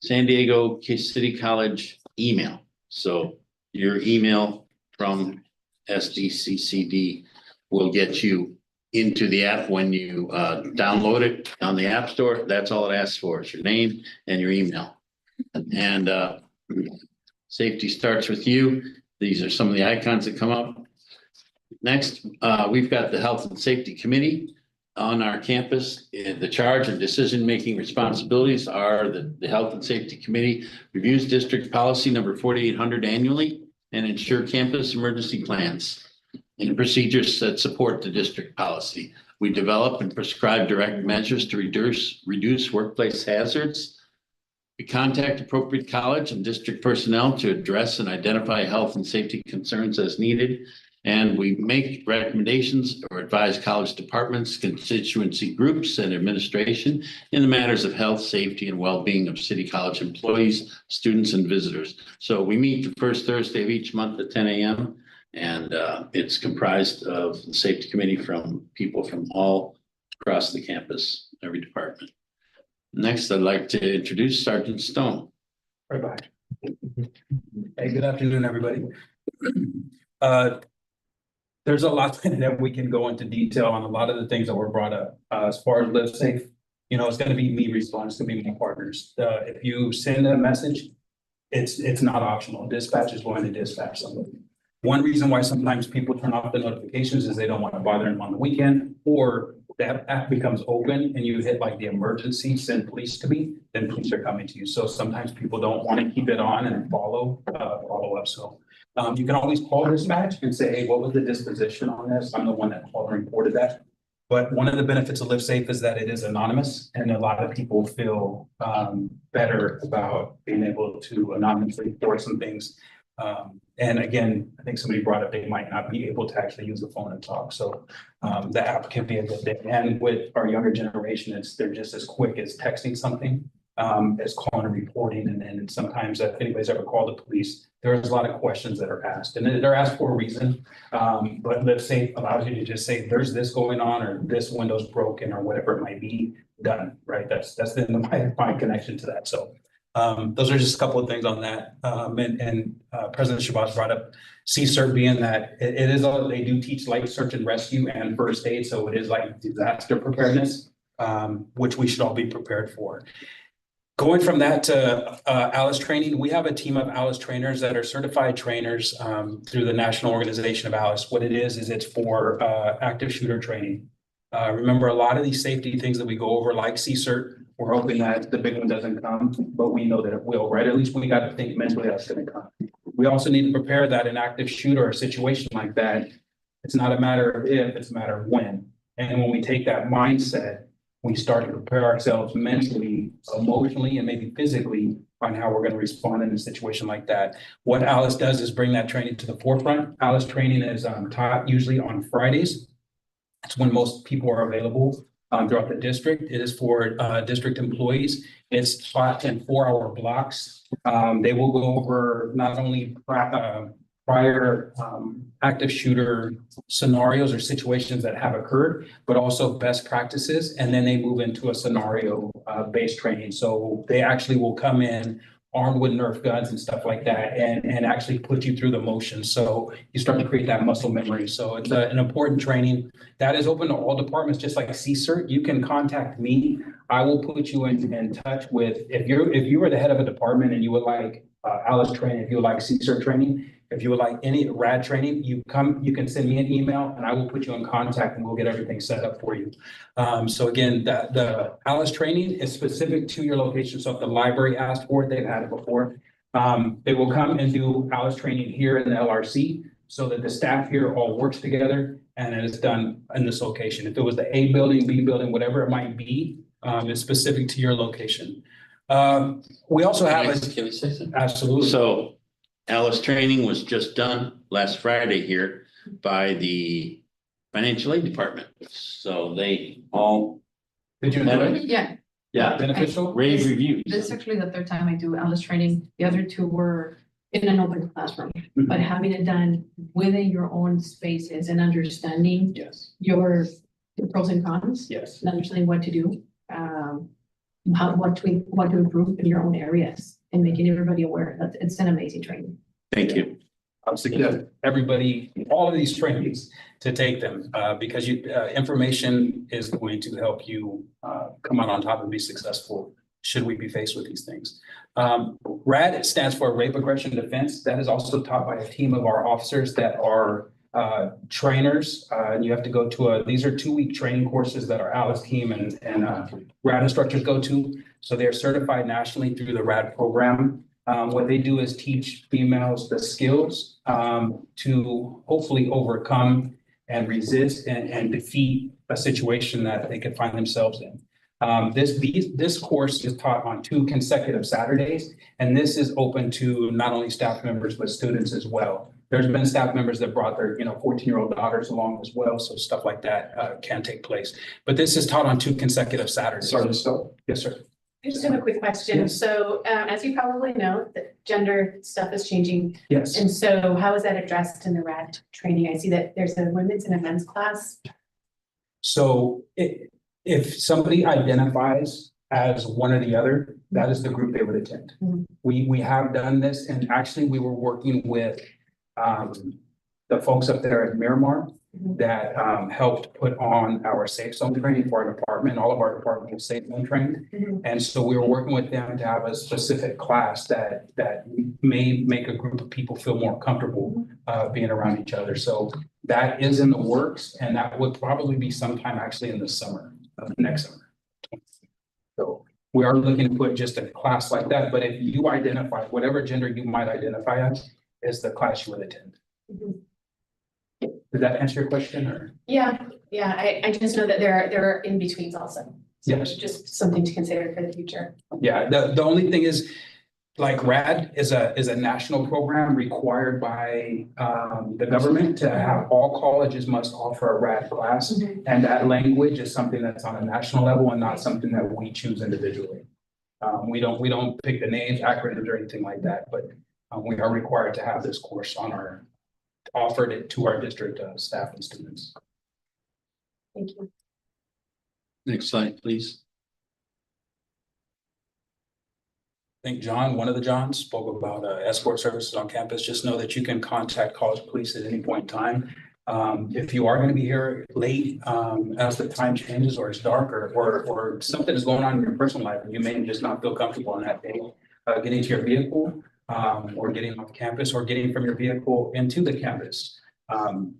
San Diego City College email. So your email from SDCCD will get you into the app when you download it on the App Store. That's all it asks for is your name and your email. And safety starts with you. These are some of the icons that come up. Next, we've got the Health and Safety Committee on our campus. The charge and decision-making responsibilities are the Health and Safety Committee reviews district policy number 4800 annually and ensure campus emergency plans and procedures that support the district policy. We develop and prescribe direct measures to reduce workplace hazards. We contact appropriate college and district personnel to address and identify health and safety concerns as needed. And we make recommendations or advise college departments, constituency groups, and administration in the matters of health, safety, and well-being of City College employees, students, and visitors. So we meet the first Thursday of each month at 10 a.m. And it's comprised of the safety committee from people from all across the campus, every department. Next, I'd like to introduce Sergeant Stone. Bye-bye. Hey, good afternoon, everybody. There's a lot that we can go into detail on a lot of the things that were brought up. As far as Live Safe, you know, it's gonna be me responding, it's gonna be my partners. If you send a message, it's not optional. Dispatch is going to dispatch somebody. One reason why sometimes people turn off the notifications is they don't want to bother them on the weekend, or that app becomes open and you hit like the emergency, send police to me, then police are coming to you. So sometimes people don't want to keep it on and follow up. So you can always call dispatch and say, hey, what was the disposition on this? I'm the one that called and reported that. But one of the benefits of Live Safe is that it is anonymous, and a lot of people feel better about being able to anonymously report some things. And again, I think somebody brought up they might not be able to actually use the phone and talk. So the app can be a good thing. And with our younger generation, they're just as quick as texting something, as calling and reporting. And then sometimes if anybody's ever called the police, there's a lot of questions that are asked, and they're asked for a reason. But Live Safe allows you to just say, there's this going on, or this window's broken, or whatever it might be, done, right? That's the my connection to that. So those are just a couple of things on that. President Shabazz brought up CSERT being that it is they do teach life search and rescue and first aid. So it is like disaster preparedness, which we should all be prepared for. Going from that to ALICE training, we have a team of ALICE trainers that are certified trainers through the national organization of ALICE. What it is it's for active shooter training. Remember, a lot of these safety things that we go over, like CSERT, we're hoping that the big one doesn't come, but we know that it will, right? At least we got to think mentally that's going to come. We also need to prepare that an active shooter or a situation like that, it's not a matter of if, it's a matter of when. And when we take that mindset, we start to prepare ourselves mentally, emotionally, and maybe physically on how we're going to respond in a situation like that. What ALICE does is bring that training to the forefront. ALICE training is taught usually on Fridays. It's when most people are available throughout the district. It is for district employees. It's taught in 4-hour blocks. They will go over not only prior active shooter scenarios or situations that have occurred, but also best practices. And then they move into a scenario based training. So they actually will come in armed with Nerf guns and stuff like that, and actually put you through the motions. So you start to create that muscle memory. So it's an important training that is open to all departments, just like CSERT. You can contact me. I will put you in touch with, if you were the head of a department and you would like ALICE training, if you would like CSERT training, if you would like any RAD training, you can send me an email and I will put you in contact and we'll get everything set up for you. So again, the ALICE training is specific to your location. So if the library asked for it, they've had it before. They will come and do ALICE training here in the LRC so that the staff here all works together and it is done in this location. If it was the A building, B building, whatever it might be, it's specific to your location. We also have Can I say something? Absolutely. So ALICE training was just done last Friday here by the financial aid department. So they all. Did you enjoy it? Yeah, Yeah. Beneficial? Rave reviews. this is actually the third time I do ALICE training. The other two were in an open classroom, but having it done within your own spaces and understanding Yes. your pros and cons, Yes. and understanding what to do, what to improve in your own areas, and making everybody aware that it's an amazing training. Thank you. I would suggest everybody, all of these trainings to take them, because information is going to help you, come out on top and be successful should we be faced with these things. RAD stands for Rape Aggression Defense. That is also taught by a team of our officers that are trainers. And you have to go to these are 2-week training courses that our ALICE team and RAD instructors go to. So they're certified nationally through the RAD program. What they do is teach females the skills to hopefully overcome and resist and defeat a situation that they could find themselves in. This course is taught on 2 consecutive Saturdays, and this is open to not only staff members, but students as well. There's been staff members that brought their, 14-year-old daughters along as well, so stuff like that can take place. But this is taught on 2 consecutive Saturdays. Sergeant Stowe? Yes, sir. I just have a quick question. Yes. So, as you probably know, the gender stuff is changing. Yes. And so how is that addressed in the RAD training? I see that there's a women's and a men's class. So if somebody identifies as one or the other, that is the group they would attend. Mhm. We have done this, and actually we were working with the folks up there at Miramar that helped put on our safe zone training for our department. All of our department was safe zone trained. And so we were working with them to have a specific class that may make a group of people feel more comfortable being around each other. So that is in the works, and that would probably be sometime actually in the summer, next summer. So we are looking to put just a class like that, but if you identify, whatever gender you might identify as, is the class you would attend. Did that answer your question, or? Yeah, I just know that there are in-betweens also. So Yes. just something to consider for the future. Yeah, the only thing is, like RAD is a national program required by the government to have all colleges must offer a RAD class. And that language is something that's on a national level and not something that we choose individually. We don't pick the names, acronyms, or anything like that, but we are required to have this course offered it to our district staff and students. Thank you. Next slide, please. I think John, one of the Johns, spoke about escort services on campus. Just know that you can contact college police at any point in time. If you are going to be here late, as the time changes or it's dark or something is going on in your personal life, and you may just not feel comfortable on that day, getting to your vehicle, or getting off campus or getting from your vehicle into the campus.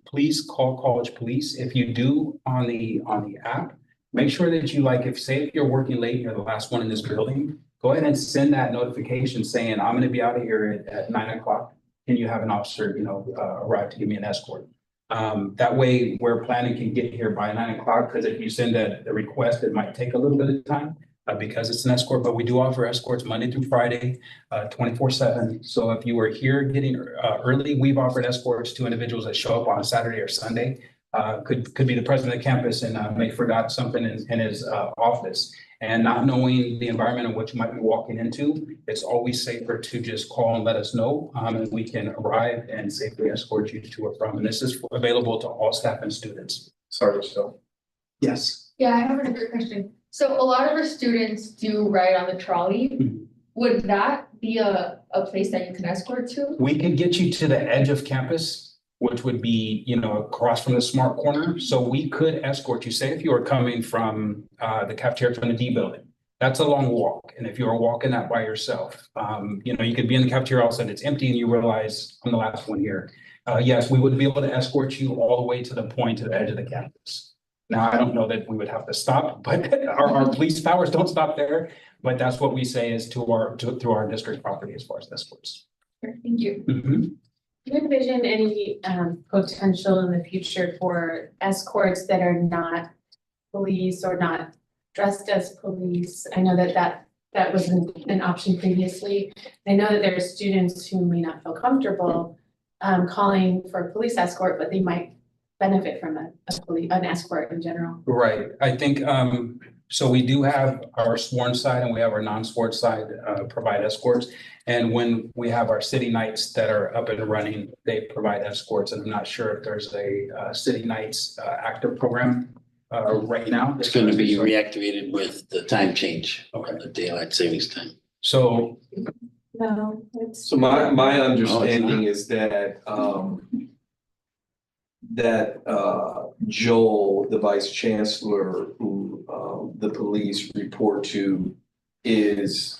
Please call college police. If you do on the app, make sure that you if you're working late, you're the last one in this building, go ahead and send that notification saying, I'm gonna be out of here at 9 o'clock. Can you have an officer, arrive to give me an escort? That way where planning can get here by 9 o'clock, because if you send the request, it might take a little bit of time. Because it's an escort, but we do offer escorts Monday through Friday, 24/7. So if you were here getting early, we've offered escorts to individuals that show up on a Saturday or Sunday. Could be the president of the campus and may forgot something in his office. And not knowing the environment in which you might be walking into, it's always safer to just call and let us know, and we can arrive and safely escort you to or from. And this is available to all staff and students. Sergeant Stowe? Yes. Yeah, I have another question. So a lot of our students do ride on the trolley. Would that be a place that you can escort to? We can get you to the edge of campus, which would be, across from the smart corner. So we could escort you. Say if you were coming from the cafeteria from the D building, that's a long walk. And if you were walking that by yourself, you could be in the cafeteria, all of a sudden it's empty and you realize I'm the last one here. Yes, we would be able to escort you all the way to the point, to the edge of the campus. Now, I don't know that we would have to stop, but our police powers don't stop there. But that's what we say is through our district property as far as escorts. Thank you. Mm-hmm. Do you envision any potential in the future for escorts that are not police or not dressed as police? I know that wasn't an option previously. I know that there are students who may not feel comfortable calling for a police escort, but they might benefit from an escort in general. Right. I think so we do have our sworn side and we have our non-sworn side provide escorts. And when we have our city nights that are up and running, they provide escorts. And I'm not sure if there's a city nights active program right now. It's going to be reactivated with the time change. Okay. The daylight savings time. So No, it's. So my understanding is that, Joel, the vice chancellor, who, the police report to, is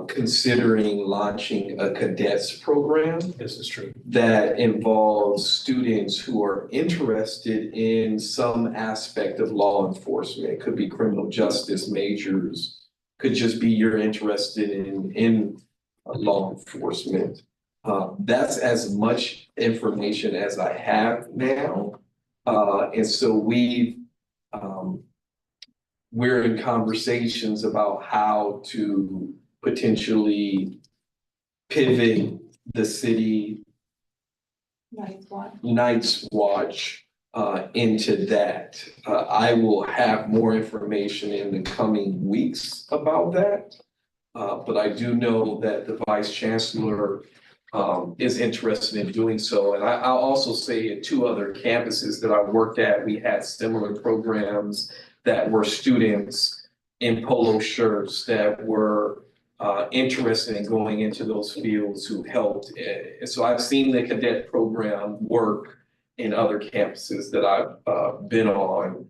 considering launching a cadets program This is true. that involves students who are interested in some aspect of law enforcement. It could be criminal justice majors, could just be you're interested in law enforcement. That's as much information as I have now. And so we're in conversations about how to potentially pivot the city Night's Watch into that. I will have more information in the coming weeks about that. But I do know that the vice chancellor is interested in doing so. And I'll also say at 2 other campuses that I worked at, we had similar programs that were students in polo shirts that were interested in going into those fields who helped. And so I've seen the cadet program work in other campuses that I've been on.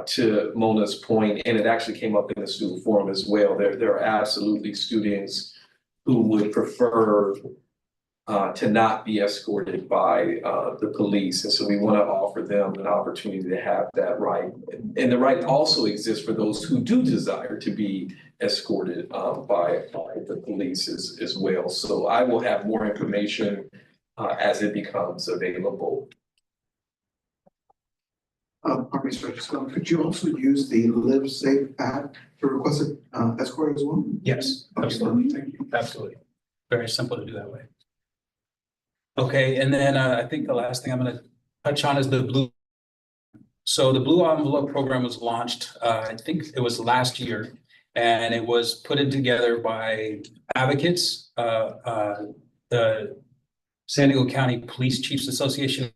To Mona's point, and it actually came up in the student forum as well. There are absolutely students who would prefer to not be escorted by the police. And so we want to offer them an opportunity to have that right. And the right also exists for those who do desire to be escorted by the police as well. So I will have more information as it becomes available. Army Strategist, could you also use the Live Safe app to request an escort as well? Yes, Okay, absolutely. thank you. Absolutely. Very simple to do that way. Okay, and then I think the last thing I'm gonna touch on is the blue. So the Blue Envelope program was launched, I think it was last year, and it was put in together by advocates, the San Diego County Police Chiefs Association.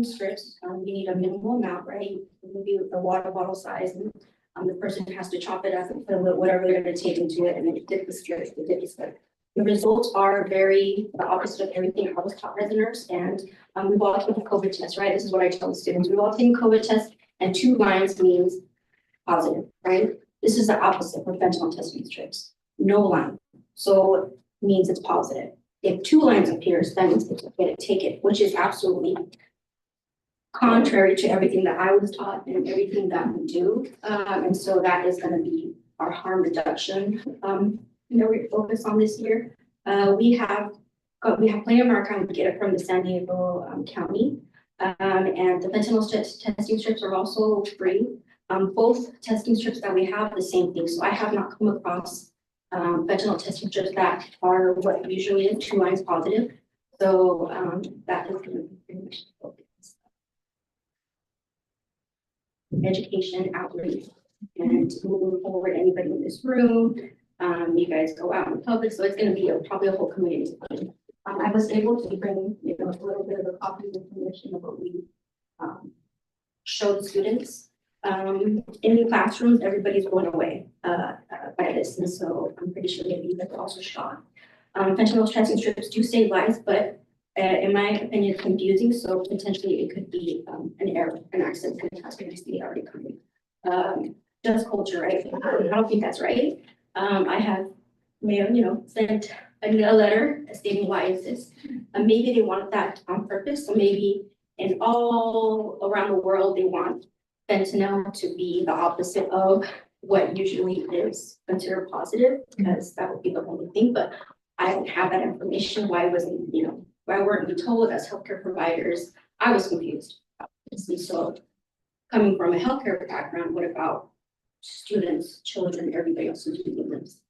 Strips, we need a minimal amount, right? Maybe the water bottle size, and the person has to chop it up and put whatever they're gonna take into it, and then dip the strips, the dip the strip. The results are very the opposite of everything I was taught as a nurse, and we've all taken COVID tests, right? This is what I tell the students. We've all taken COVID tests, and 2 lines means positive, right? This is the opposite for fentanyl testing strips. No line, so it means it's positive. If 2 lines appears, that means it's okay to take it, which is absolutely contrary to everything that I was taught and everything that we do. And so that is gonna be our harm reduction, we focus on this year. We have we have plenty of Narcan, we get it from the San Diego County. And the fentanyl testing strips are also free. Both testing strips that we have, the same thing, so I have not come across fentanyl testing strips that are what usually is 2 lines positive. So that is gonna be pretty much the focus. Education, outreach, and moving forward, anybody in this room, you guys go out in public, so it's gonna be probably a whole community. I was able to bring, a little bit of a copy of information of what we showed students. In the classrooms, everybody's going away by this, and so I'm pretty sure that you guys are also shocked. Fentanyl testing strips do save lives, but in my opinion, it's confusing, so potentially it could be an error, an accident, could have be already coming. Just culture, right? I don't think that's right. I have sent a letter stating why is this. Maybe they want that on purpose, so maybe in all around the world, they want fentanyl to be the opposite of what usually is considered positive, because that would be the only thing, but I don't have that information. Why wasn't, why weren't we told as healthcare providers? I was confused. So coming from a healthcare background, what about students, children, everybody else who's using this?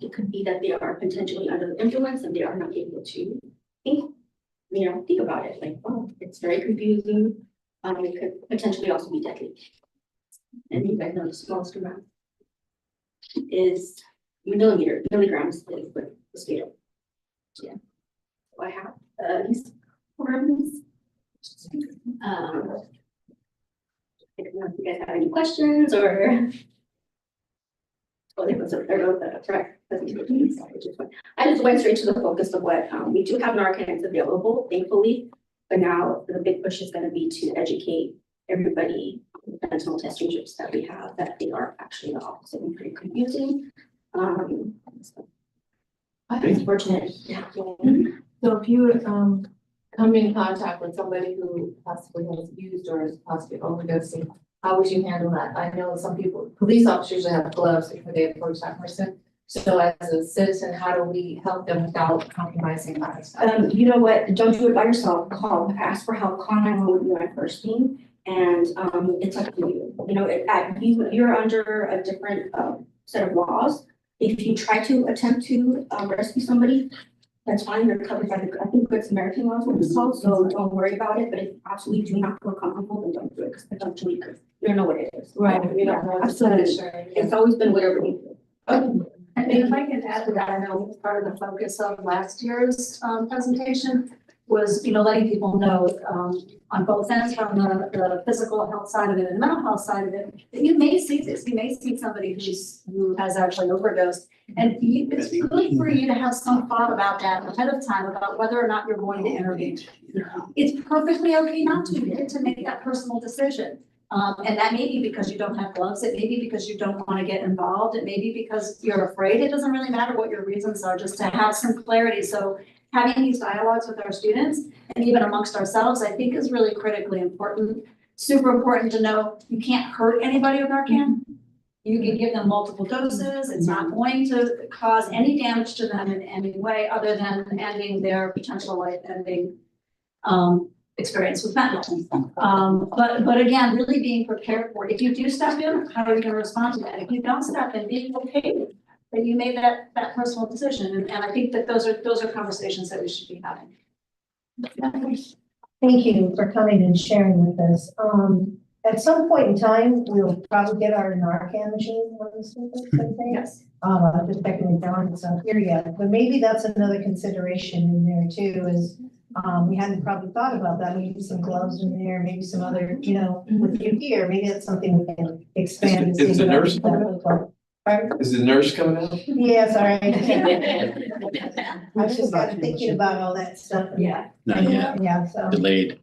It could be that they are potentially under the influence and they are not able to think about it. Like, oh, it's very confusing. It could potentially also be deadly. And you guys know the smallest amount is milligrams is with the fatal. Yeah. So I have these forms. I don't know if you guys have any questions or. Well, it was a correct presentation. I just went straight to the focus of what we do have Narcan available, thankfully, but now the big push is going to be to educate everybody on the fentanyl testing strips that we have, that they are actually the opposite and pretty confusing. It's fortunate. Yeah. So if you come in contact with somebody who possibly has used or is possibly overdosing, how would you handle that? I know some people, police officers have gloves before they approach that person. So as a citizen, how do we help them without compromising lives? You know what? Don't do it by yourself. Call, ask for help. Call 911 would be my first thing, and it's up to you. You're under a different set of laws. If you try to attempt to rescue somebody, that's fine. You're covered by I think Good Samaritan laws, what it's called. So don't worry about it. But if you absolutely do not feel comfortable, then don't do it, because potentially you don't know what it is. Right. We don't know. Absolutely. It's always been whatever you do. I think if I can add to that, I know part of the focus of last year's presentation was, letting people know on both ends, from the physical health side of it and the mental health side of it, that you may see this. You may see somebody who has actually overdosed. And it's good for you to have some thought about that ahead of time, about whether or not you're going to intervene. It's perfectly okay not to. You get to make that personal decision. And that may be because you don't have gloves. It may be because you don't want to get involved. It may be because you're afraid. It doesn't really matter what your reasons are, just to have some clarity. So having these dialogues with our students and even amongst ourselves, I think, is really critically important. Super important to know you can't hurt anybody with Narcan. You can give them multiple doses. It's not going to cause any damage to them in any way other than ending their potential life-ending experience with fentanyl. But again, really being prepared for it. If you do step in, how are you going to respond to that? If you don't step in, being okay that you made that personal decision. And I think that those are conversations that we should be having. Thank you for coming and sharing with us. At some point in time, we'll probably get our Narcan machine. Yes. Just checking it down, it's not here yet, but maybe that's another consideration in there too, is we hadn't probably thought about that. Maybe some gloves in there, maybe some other, with you here, maybe that's something we can expand. and Is see the what nurse that looks like. Pardon? Is the nurse coming out? Yeah, sorry. I just got thinking about all that stuff. Yeah. Not yet. Yeah, so Delayed.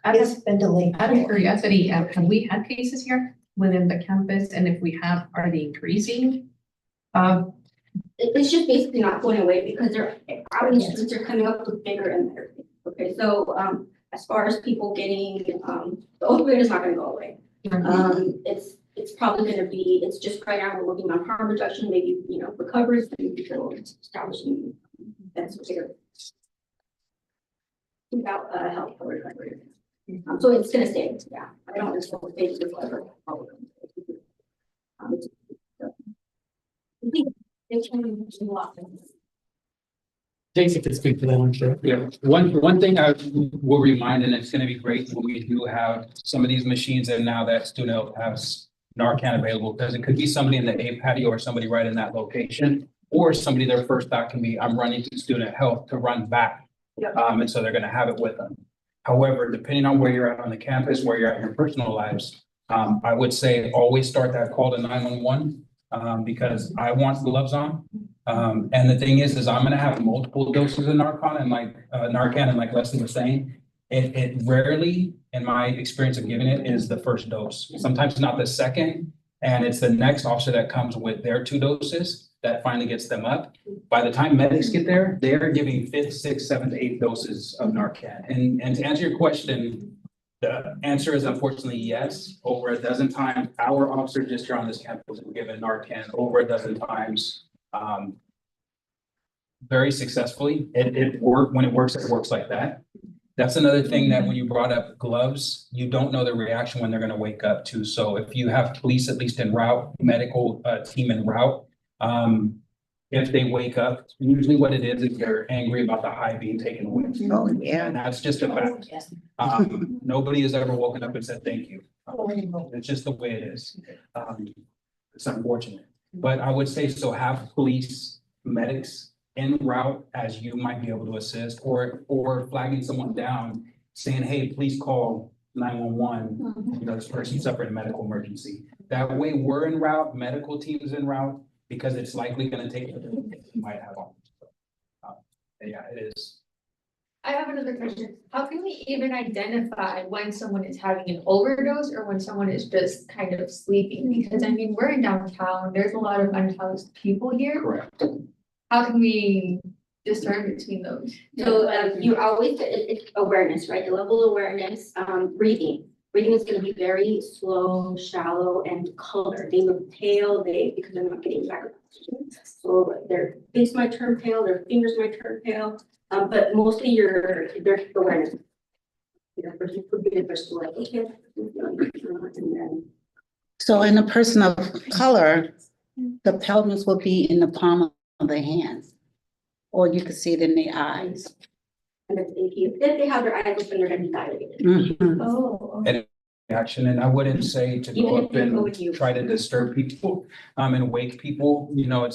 it's been delayed. Out of curiosity, have we had cases here within the campus? And if we have, are they increasing? It's just basically not going away, because our students are coming up with bigger and better things. Okay, so as far as people getting the opioid is not going to go away. It's probably going to be, it's just right now we're working on harm reduction, maybe recovery, maybe establishing that's what they're. Without health coverage. So it's gonna stay, yeah. I don't just want to stay with whatever. Jason could speak to that, I'm sure. Yeah, one thing I will remind, and it's gonna be great when we do have some of these machines and now that student health has Narcan available, because it could be somebody in the A patio or somebody right in that location. Or somebody, their first thought can be, I'm running to student health to run back. And so they're gonna have it with them. However, depending on where you're at on the campus, where you're at in your personal lives, I would say always start that call to 911. Because I want gloves on. And the thing is I'm gonna have multiple doses of Narcan and like Leslie was saying, it rarely, in my experience of giving it, is the first dose. Sometimes not the second, and it's the next officer that comes with their 2 doses that finally gets them up. By the time medics get there, they're giving 5th, 6th, 7th, 8th doses of Narcan. And to answer your question, the answer is unfortunately yes. Over a dozen times, our officers just here on this campus were given Narcan over a dozen times. Very successfully. It worked. When it works like that. That's another thing that when you brought up gloves, you don't know the reaction when they're going to wake up to. So if you have police at least en route, medical team en route, if they wake up, usually what it is they're angry about the high being taken away. Oh, yeah. And that's just a fact. Nobody has ever woken up and said, thank you. It's just the way it is. It's unfortunate, but I would say, so have police, medics en route as you might be able to assist, or flagging someone down saying, hey, please call 911. You know, this person suffered a medical emergency. That way we're en route, medical teams en route, because it's likely gonna take, you might have on. Yeah, it is. I have another question. How can we even identify when someone is having an overdose or when someone is just kind of sleeping? Because I mean, we're in downtown, there's a lot of unhoused people here. Correct. How can we discern between those? So you always, it's awareness, right? The level of awareness, breathing. Breathing is gonna be very slow, shallow, and color. They look pale, because they're not getting back. So their face might turn pale, their fingers might turn pale, but mostly their awareness. The person could be the person like, okay. And then. So in a person of color, the pelvis will be in the palm of their hands. Or you could see it in their eyes. And if they have their eyes open, they're gonna be dilated. Oh. And action, and I wouldn't say to Even go if up they go with you. and try to disturb people, and wake people, you know,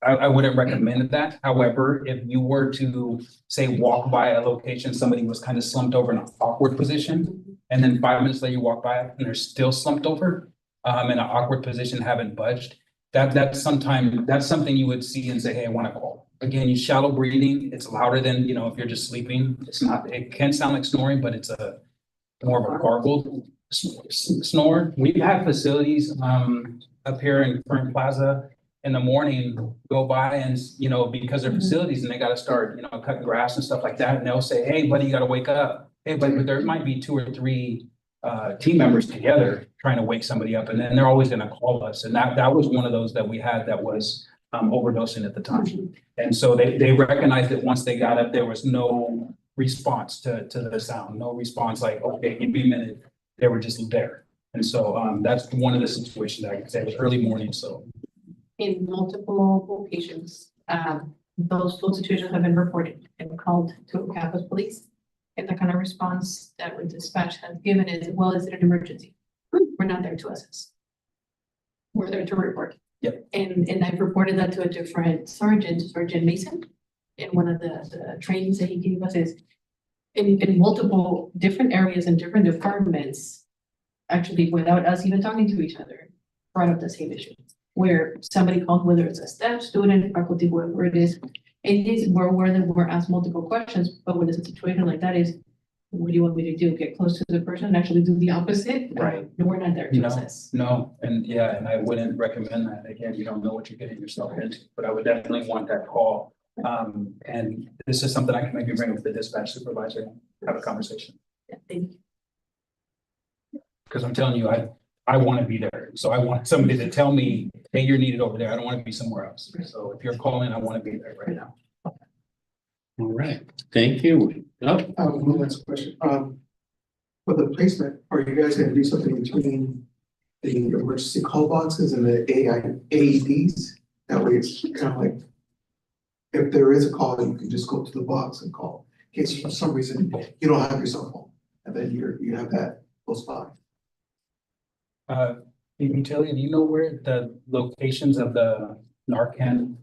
I wouldn't recommend that. However, if you were to say walk by a location, somebody was kind of slumped over in an awkward position, and then 5 minutes later you walk by and they're still slumped over, in an awkward position, haven't budged, that's something you would see and say, hey, I want to call. Again, you shallow breathing, it's louder than, you know, if you're just sleeping. It can sound like snoring, but it's more of a gargled snore. We've had facilities up here in Fern Plaza in the morning go by and, you know, because they're facilities and they got to start, you know, cutting grass and stuff like that. And they'll say, hey, buddy, you got to wake up. Hey, but there might be 2 or 3 team members together trying to wake somebody up. And then they're always going to call us. And that was one of those that we had that was overdosing at the time. And so they recognized that once they got up, there was no response to the sound, no response like, okay, give me a minute. They were just there. And so that's one of the situations that I can say. It was early morning, so. In multiple locations, those situations have been reported and called to campus police. And the kind of response that the dispatch has given is, well, is it an emergency? We're not there to assess. We're there to report. Yep. And I've reported that to a different Sergeant Mason. And one of the trainings that he gave us is in multiple different areas and different departments, actually without us even talking to each other, brought up the same issue. Where somebody called, whether it's a staff, student, faculty, whoever it is, we're asked multiple questions, but when it's a situation like that is, what do you want me to do? Get close to the person and actually do the opposite? Right. No, we're not there to assess. No, and I wouldn't recommend that. Again, you don't know what you're getting yourself into, but I would definitely want that call. And this is something I can maybe bring up with the dispatch supervisor, and have a conversation. Yeah, thank you. Because I'm telling you, I want to be there. So I want somebody to tell me, hey, you're needed over there. I don't want to be somewhere else. So if you're calling, I want to be there right now. All right, thank you. Oh, One last question, for the placement, are you guys gonna do something between the emergency call boxes and the AEDs? That way it's kind of like, if there is a call, you can just go to the box and call, in case for some reason you don't have your cell phone, and then you have that close by. Utility, do you know where the locations of the Narcan,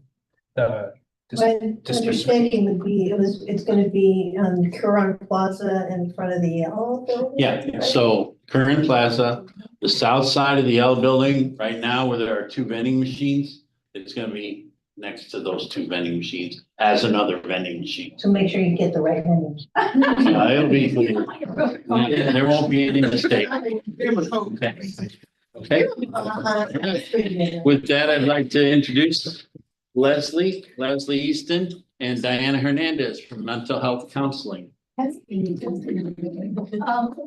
the My dispensary? understanding would be, it's gonna be on Curran Plaza in front of the Yale building. yeah, right? so Current Plaza, the south side of the L building, right now where there are two vending machines, it's gonna be next to those two vending machines as another vending machine. So make sure you get the right name. It'll be, there won't be any mistake. Okay. With that, I'd like to introduce Leslie Easton and Diana Hernandez from Mental Health Counseling. I'm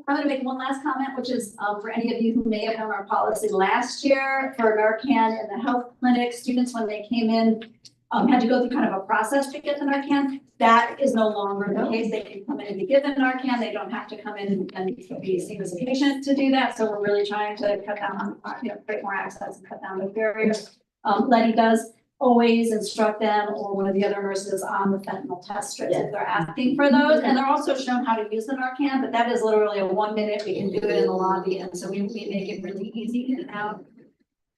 gonna make one last comment, which is, for any of you who may have known our policy last year for Narcan in the health clinic, students, when they came in, had to go through kind of a process to get the Narcan. That is no longer the case. They can come in and be given Narcan. They don't have to come in and be seen as a patient to do that. So we're really trying to cut down on, create more access and cut down the barriers. Letty does always instruct them or one of the other nurses on the fentanyl test strips if they're asking for those. And they're also shown how to use the Narcan, but that is literally a 1 minute. We can do it in the lobby. And so we make it really easy in and out.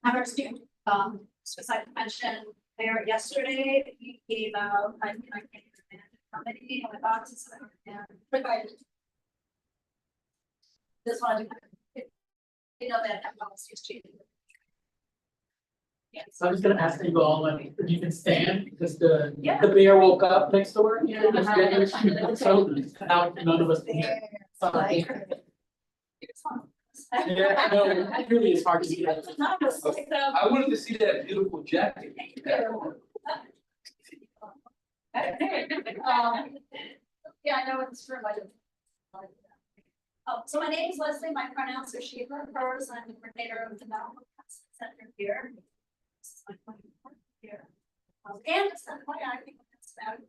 Have our student, suicide prevention there yesterday. We gave out, I can't remember how many boxes. This one, that policy is changing. Yes. So I'm just gonna ask you all, if you can stand, because the bear woke up next door. Yeah. So now none of us can hear. Sorry. Yeah, no, it really is hard to see that. I wanted to see that beautiful jacket. Yeah, I know it's true. So my name is Leslie, my pronouns are she, her, hers, I'm the coordinator of the Mental Health Center here. This is my point here. And it's not quite, I think that's about.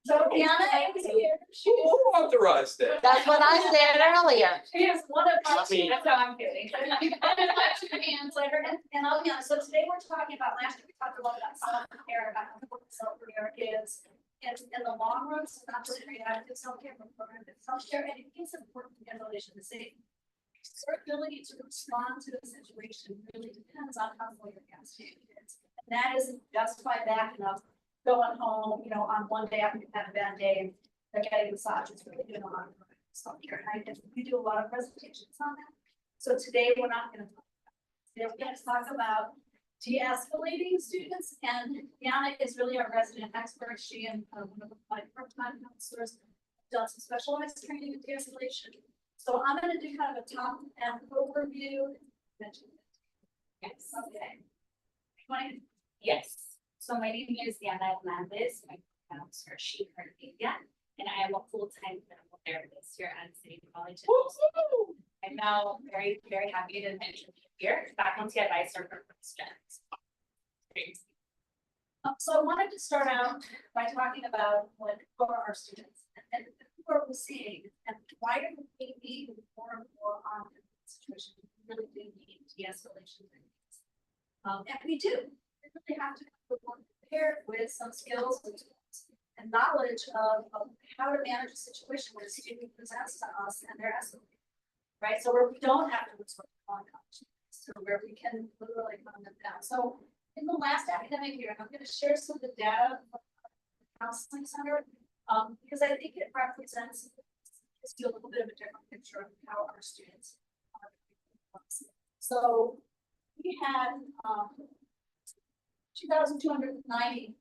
So Deanna is here. Who authorized that? That's what I said earlier. She is one of our, I mean- that's how I'm feeling. Hands later, and I'll be honest, so today we're talking about, last year we talked a lot about self-care, about how important self-care is. In the long run, so not just reactive self-care, but proactive self-care, and it is important in relation to safety. Our ability to respond to a situation really depends on how well your gas tank is. And that isn't just by backing up, going home, on one day after you've had a bad day, and getting a massage is really good on self-care. And we do a lot of presentations on that. So today we're not going to talk about that. Today we're going to talk about de-escalating students, and Yana is really our resident expert. She and one of my part-time counselors done some specialized training in de-escalation. So I'm going to do kind of a top and overview. Yes. Okay. Yes. So my name is Yana Hernandez. My pronouns are she, her, ella, and I am a full-time clinical therapist here at City College. I'm now very, very happy to mention here, faculty advisor for questions. So I wanted to start out by talking about what for our students and who are we seeing and why do we need more and more on situations? We really do need de-escalation. And we do. We really have to be prepared with some skills and tools and knowledge of how to manage a situation where a student presents to us and they're escalating. Right, so where we don't have to resort to contact, so where we can literally calm them down. So in the last academic year, I'm going to share some of the data from the counseling center because I think it represents just a little bit of a different picture of how our students are. So we had 2,290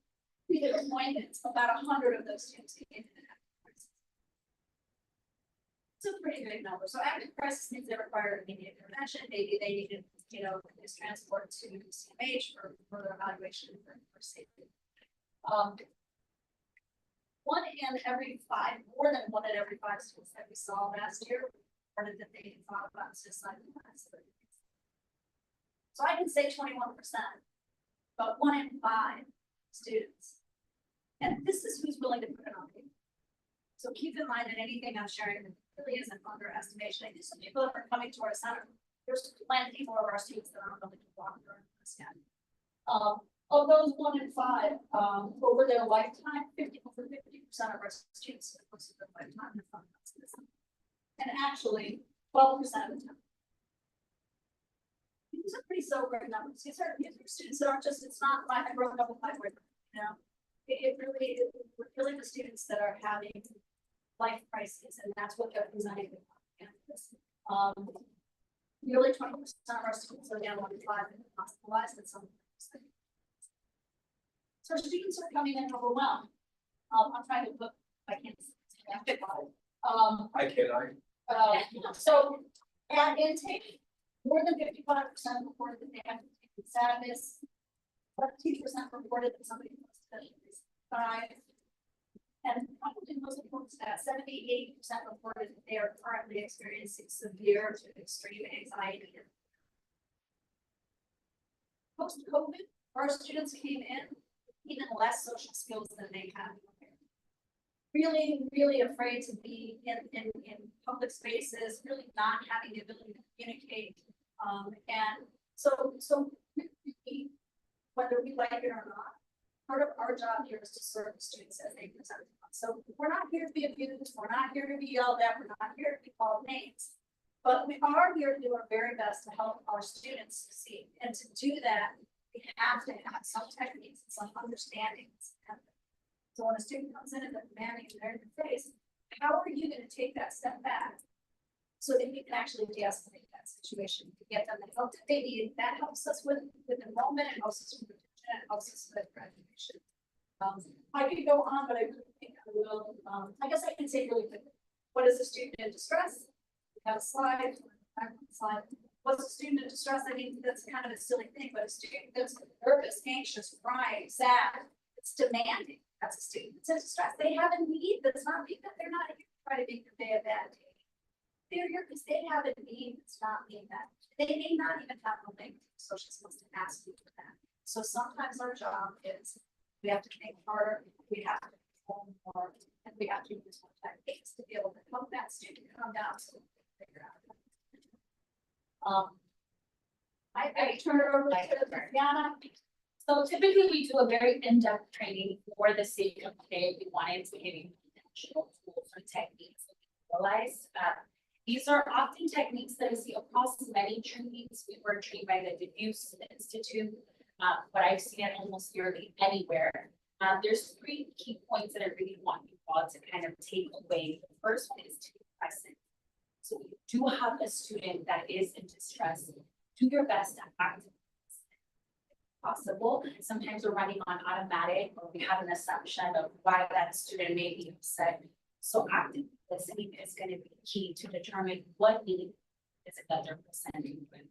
appointments, about 100 of those students came in. It's a pretty big number. So active crisis means they require immediate intervention. Maybe they needed, this transport to CMH for further evaluation for safety. More than one in every five students that we saw last year reported that they thought about suicide. So I can say 21%, but 1 in 5 students And this is who's willing to put it on paper. So keep in mind that anything I'm sharing really isn't underestimation. I think some people that are coming to our center, there's plenty more of our students that aren't willing to walk during this yet. Of those 1 in 5, over their lifetime, 50% of our students have posted their lifetime in front of us. And actually, 12% of the time. These are pretty sobering numbers. These are students that aren't just, it's not like I grew up with my boyfriend, you know. We're really the students that are having life crises, and that's what they're presenting on campus. Nearly 20% of our students are down 1 in 5 and hospitalized in some. So our students are coming in overwhelmed. I'm trying to look, I can't. I cannot. So at intake, more than 55% reported that they have sadness. 13% reported that somebody was died. And probably most important stat, 78% reported that they are currently experiencing severe to extreme anxiety. Post-COVID, our students came in even less social skills than they had. Really afraid to be in public spaces, really not having the ability to communicate. And so whether we like it or not, part of our job here is to serve the students as they present. So we're not here to be abused, we're not here to be yelled at, we're not here to be called names. But we are here to do our very best to help our students succeed. And to do that, we have to have some techniques and some understandings. So when a student comes in and they're demanding in their face, how are you going to take that step back so that you can actually de-escalate that situation to get them the help that they need? That helps us with enrollment, it helps us with retention, it helps us with graduation. I could go on, but I really think I will. I guess I can say really quickly, what is a student in distress? We have a slide. What's a student in distress? I mean, that's kind of a silly thing, but a student that's nervous, anxious, crying, sad, it's demanding. That's a student that's in distress. They have a need that's not being that they're not here to try to make the day a bad day. They're here because they have a need that's not being met. They may not even have the link to social skills to ask you for that. So sometimes our job is we have to think harder, we have to perform more, and we have to use more techniques to be able to help that student come down so they can figure out. I turn it over to Brianna. So typically we do a very in-depth training for the sake of today. We wanted to give you potential tools or techniques that we realize. These are often techniques that I see across many trainings. We were trained by the Diffuse Institute, but I've seen it almost nearly anywhere. There's 3 key points that I really want you all to kind of take away. The first one is to be present. So if you do have a student that is in distress, do your best to act possible. Sometimes we're running on automatic, or we have an assumption of why that student may be upset. So active listening is going to be key to determine what need is it that they're presenting with.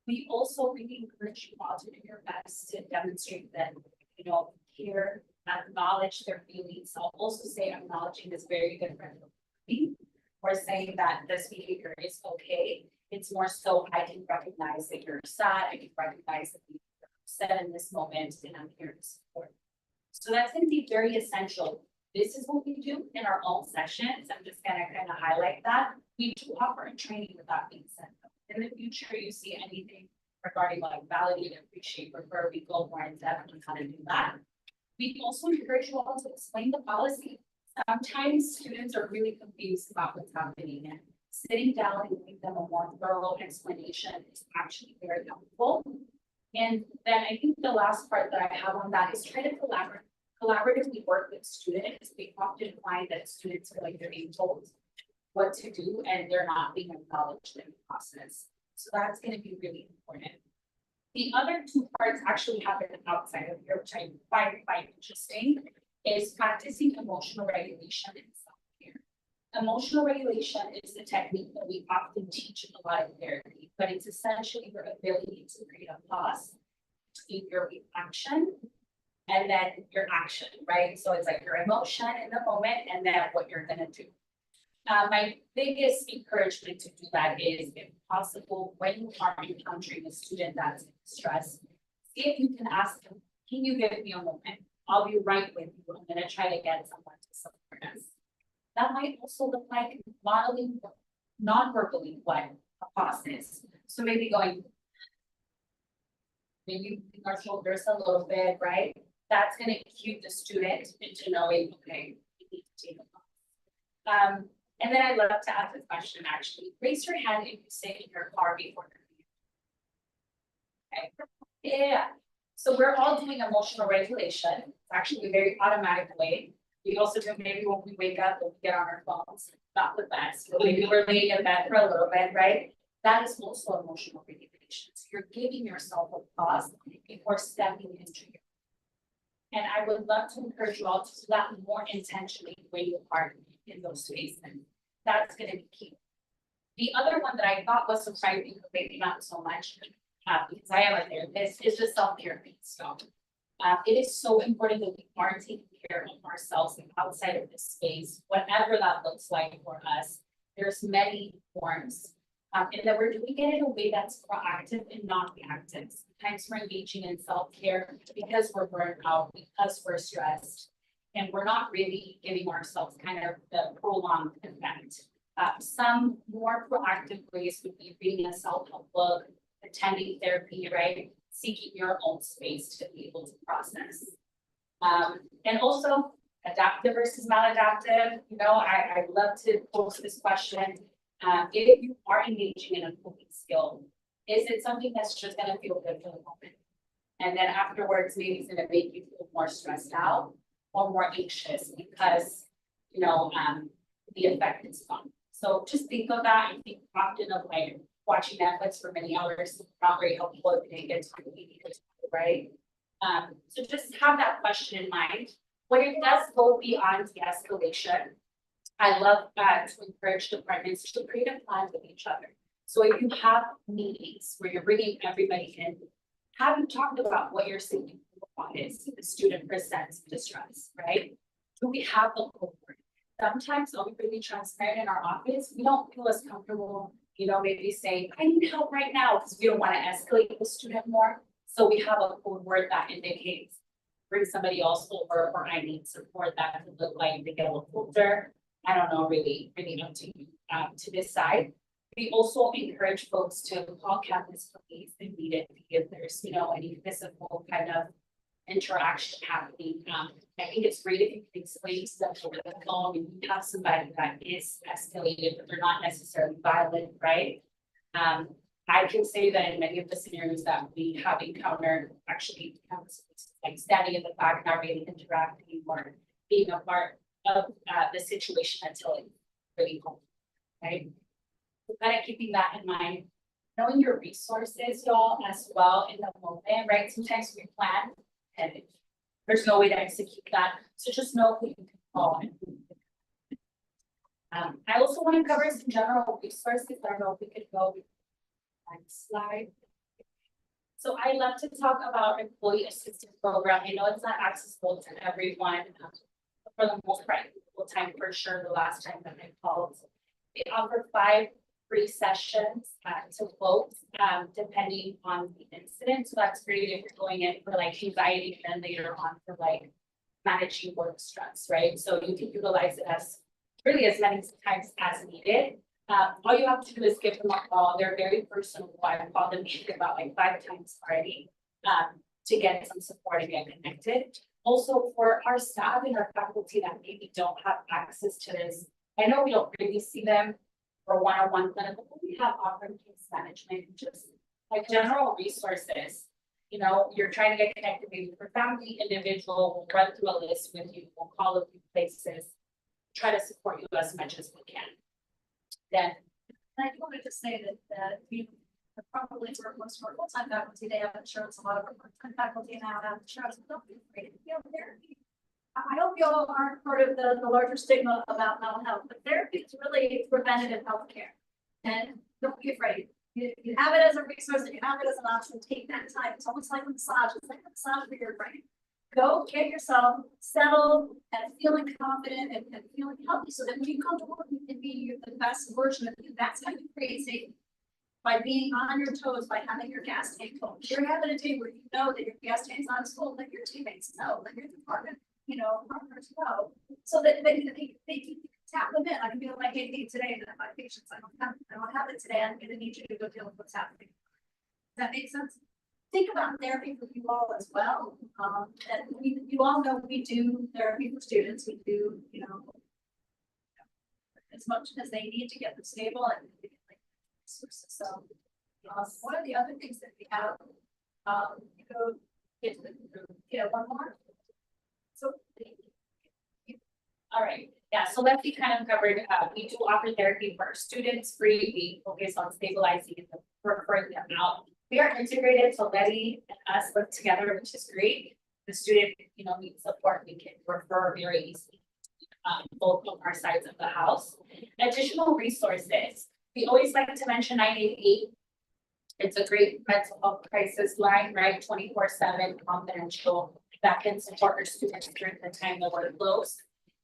We also really encourage you all to do your best to demonstrate that, you know, care, acknowledge their feelings. I'll also say acknowledging is very different from me. Or saying that this behavior is okay. It's more so I can recognize that you're sad, I can recognize that you're upset in this moment, and I'm here to support. So that's going to be very essential. This is what we do in our own sessions. I'm just going to kind of highlight that. We do offer a training with that being said. In the future, you see anything regarding like validate, appreciate, refer, we go more in depth on how to do that. We also encourage you all to explain the policy. Sometimes students are really confused about what's happening, and sitting down and giving them a more thorough explanation is actually very helpful. And then I think the last part that I have on that is try to collaboratively work with students. We often find that students feel like they're being told what to do and they're not being acknowledged in the process. So that's going to be really important. The other 2 parts actually happen outside of here, which I find quite interesting, is practicing emotional regulation and self-care. Emotional regulation is a technique that we often teach in a lot of therapy, but it's essentially your ability to create a pause between your reaction and then your action, right? So it's like your emotion in the moment and then what you're gonna do. My biggest encouragement to do that is, if possible, when you are encountering a student that's in distress, see if you can ask them, can you give me a moment? I'll be right with you, I'm gonna try to get someone to support us. That might also look like modeling non-verbally what a pause is. So maybe going. Maybe moving our shoulders a little bit, right? That's gonna cue the student into knowing, okay, we need to take a pause. And then I'd love to ask a question, actually. Raise your hand if you sit in your car before. Okay, yeah. So we're all doing emotional regulation. It's actually a very automatic way. We also do maybe when we wake up, when we get on our phones, not the best, but maybe we're laying in bed for a little bit, right? That is also emotional regulation. So you're giving yourself a pause before stepping into your. And I would love to encourage you all to do that more intentionally when you are in those spaces. That's gonna be key. The other one that I thought was surprising, but maybe not so much, because I am a therapist, is the self-care piece. So it is so important that we are taking care of ourselves outside of this space, whatever that looks like for us. There's many forms. And that we're doing it in a way that's proactive and not reactive. Sometimes we're engaging in self-care because we're burnt out, because we're stressed, and we're not really giving ourselves kind of the prolonged effect. Some more proactive ways would be reading a self-help book, attending therapy, right? Seeking your own space to be able to process. And also adaptive versus maladaptive. You know, I love to pose this question. If you are engaging in a coping skill, is it something that's just gonna feel good for the moment? And then afterwards, maybe it's gonna make you feel more stressed out or more anxious because, you know, the effect is gone. So just think of that and think often of like watching Netflix for many hours, not very helpful if you didn't get to eat, right? So just have that question in mind. When it does go beyond de-escalation, I love to encourage departments to create a plan with each other. So if you have meetings where you're bringing everybody in, have you talked about what you're seeing? What is the student presents distress, right? Do we have a code word? Sometimes I'll be really transparent in our office. We don't feel as comfortable, you know, maybe saying, I need help right now, because we don't want to escalate the student more. So we have a code word that indicates bring somebody else over, or I need support. That could look like the yellow folder. I don't know, really up to you to decide. We also encourage folks to call campus police if needed, if there's, you know, any physical kind of interaction happening. I think it's great if you can explain stuff over the phone and you have somebody that is escalated, but they're not necessarily violent, right? I can say that in many of the scenarios that we have encountered, actually, like standing in the back, not really interacting or being a part of the situation until it's really home, right? So kind of keeping that in mind, knowing your resources, y'all, as well in the moment, right? Sometimes we plan and there's no way to execute that. So just know who you can call. I also want to cover some general resources. I don't know if we could go next slide. So I love to talk about employee assistance program. I know it's not accessible to everyone. For the most part, full time for sure. The last time that I called, they offer 5 free sessions to folks, depending on the incident. So that's great if you're going in for like anxiety and then later on for like managing work stress, right? So you can utilize it as really as many times as needed. All you have to do is give them a call. They're very personal. I've called them about like 5 times already to get some support and get connected. Also for our staff and our faculty that maybe don't have access to this, I know we don't really see them for one-on-one clinical, but we have offering case management, just like general resources. You know, you're trying to get connected maybe for family, individual, we'll run through a list with you, we'll call a few places, try to support you as much as we can. Then I wanted to say that we probably for most of our full-time faculty, they have insurance. A lot of our part-time faculty now have insurance. Don't be afraid to feel therapy. I hope you all aren't part of the larger stigma about mental health, but therapy is really preventative healthcare. And don't be afraid. You have it as a resource and you have it as an option. Take that time. It's almost like a massage. It's like a massage for your brain. Go get yourself settled and feeling confident and feeling healthy so that when you come to work, you can be the best version of you. That's how you create safety. by being on your toes, by having your gas tank full. You're having a day where you know that your gas tank's not as full, that your teammates know, that your department, partners know. So that they can tap them in. I can be like, hey, need today, that my patients, I don't have it today, I'm gonna need you to go deal with what's happening. Does that make sense? Think about therapy for you all as well. And you all know we do therapy for students, we do, as much as they need to get them stable and resources. So, one of the other things that we have, one more. So, all right, yeah, so Lexi kind of covered, we do offer therapy for our students free. We focus on stabilizing and referring them out. We are integrated, so Letty and us work together, which is great. The student, needs support, we can refer very easily, both on our sides of the house. Additional resources, we always like to mention 988. It's a great mental health crisis line, right? 24/7 confidential that can support our students during the time that we're closed.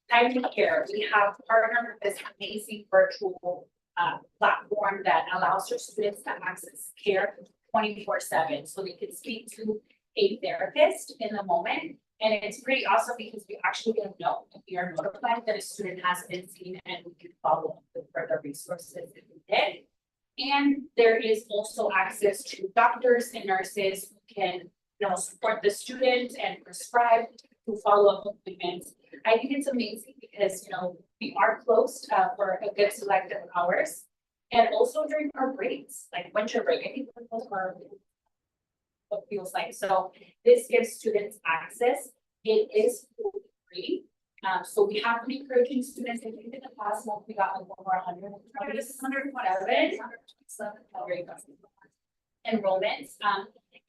Timely Care, we have partnered with this amazing virtual platform that allows our students to access care 24/7, so they can speak to a therapist in the moment. And it's pretty awesome because we actually don't know if we are notified that a student has been seen, and we can follow up with further resources if we did. And there is also access to doctors and nurses who can, support the student and prescribe to follow up appointments. I think it's amazing because, we are closed for a good select of hours. And also during our breaks, like winter break, I think those are what feels like. So this gives students access. It is free. So we have been encouraging students. I think in the past month we got like over 127 enrollments.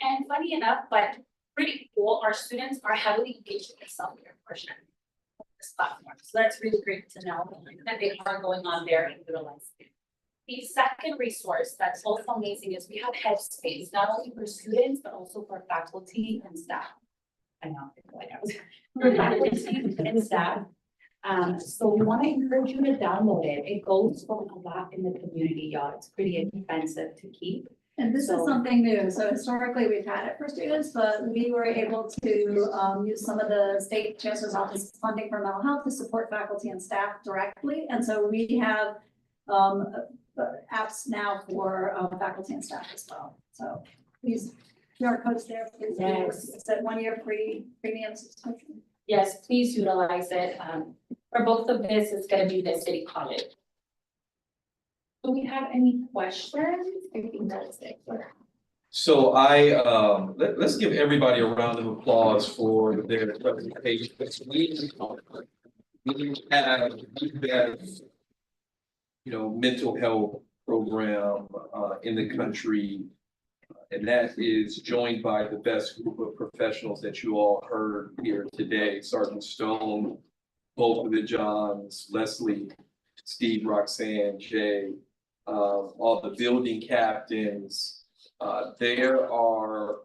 And funny enough, but pretty cool, our students are heavily engaged in the self-care portion of this platform. So that's really great to know that they are going on there and utilizing it. The second resource that's also amazing is we have Headspace, not only for students, but also for faculty and staff. I know, for faculty and staff. So we want to encourage you to download it. It goes for a lot in the community, y'all. It's pretty expensive to keep. And this is something new. So historically, we've had it for students, but we were able to use some of the state chancellor's office funding for mental health to support faculty and staff directly. And so we have apps now for faculty and staff as well. So these QR codes there. Yes. It's a 1-year free premium subscription. Yes, please utilize it. For both of this, it's gonna be the city college. Do we have any questions? I think that's it. So let's give everybody a round of applause for their presentation. We have mental health program in the country. And that is joined by the best group of professionals that you all heard here today. Sergeant Stone, both of the Johns, Leslie, Steve, Roxanne, Jay, all the building captains. There are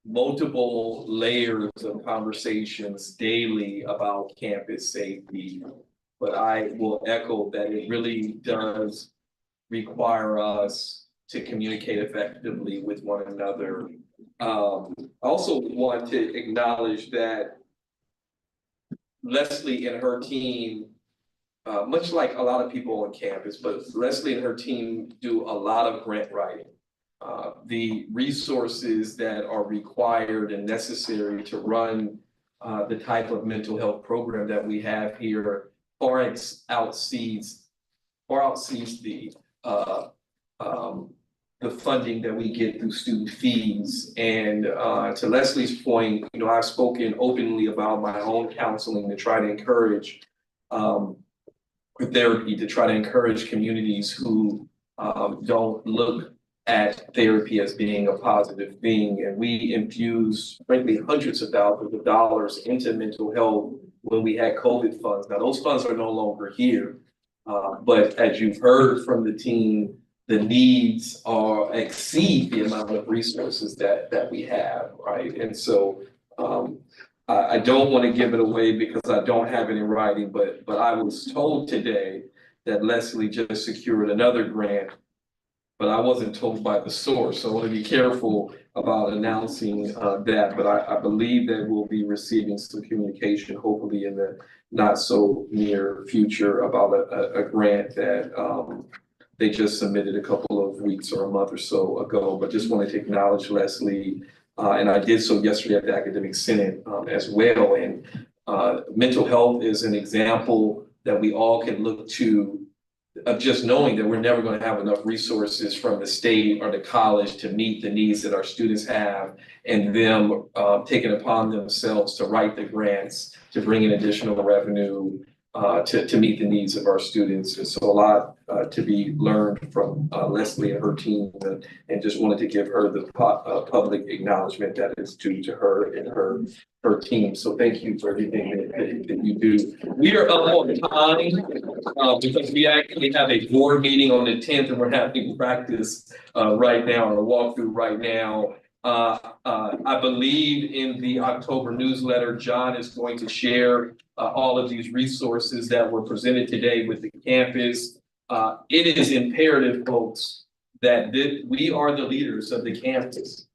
multiple layers of conversations daily about campus safety. But I will echo that it really does require us to communicate effectively with one another. I also want to acknowledge that Leslie and her team, much like a lot of people on campus, but Leslie and her team do a lot of grant writing. The resources that are required and necessary to run the type of mental health program that we have here far outsees the funding that we get through student fees. And to Leslie's point, I've spoken openly about my own counseling to try to encourage therapy, to try to encourage communities who don't look at therapy as being a positive thing. And we infuse, frankly, hundreds of thousands of dollars into mental health when we had COVID funds. Now, those funds are no longer here. But as you've heard from the team, the needs exceed the amount of resources that we have, right? And so I don't want to give it away because I don't have it in writing, but I was told today that Leslie just secured another grant but I wasn't told by the source, so I want to be careful about announcing that, but I believe that we'll be receiving some communication, hopefully in the not so near future, about a grant that they just submitted a couple of weeks or a month or so ago, but just wanted to acknowledge Leslie. And I did so yesterday at the Academic Senate as well, and mental health is an example that we all can look to, of just knowing that we're never going to have enough resources from the state or the college to meet the needs that our students have, and them taking upon themselves to write the grants, to bring in additional revenue, to meet the needs of our students. And so a lot to be learned from Leslie and her team, and just wanted to give her the public acknowledgement that is due to her and her team. So thank you for everything that you do. We are up on time because we actually have a board meeting on the 10th, and we're having practice right now, or a walkthrough right now. I believe in the October newsletter, John is going to share all of these resources that were presented today with the campus. It is imperative, folks, that we are the leaders of the campus.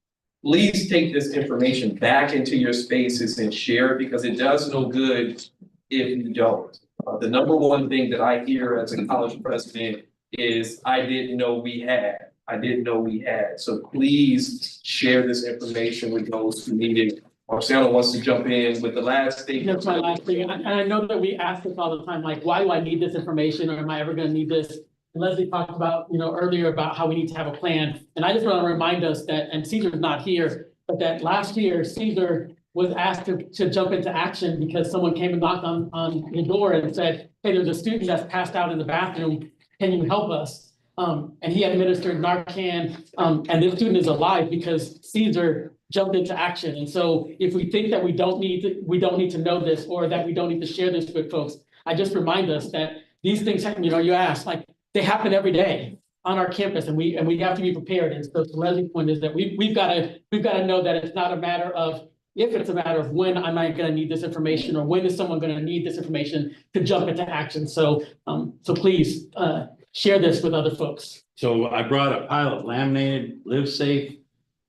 Please take this information back into your spaces and share it, because it does no good if you don't. The number one thing that I hear as a college president is, I didn't know we had. I didn't know we had. So please share this information with those who need it. Marciano wants to jump in with the last statement. That's my last thing, and I know that we ask this all the time, like, why do I need this information, or am I ever gonna need this? And Leslie talked about, earlier about how we need to have a plan, and I just wanna remind us that, and Caesar's not here, but that last year, Caesar was asked to jump into action because someone came and knocked on the door and said, hey, there's a student that's passed out in the bathroom, can you help us? And he administered Narcan, and this student is alive because Caesar jumped into action. And so if we think that we don't need to know this, or that we don't need to share this with folks, I just remind us that these things, you ask, like, they happen every day on our campus, and we have to be prepared. And so the Leslie's point is that we've got to know that it's not a matter of if, it's a matter of when am I going to need this information, or when is someone going to need this information to jump into action. So please share this with other folks. So I brought a pile of laminated Live Safe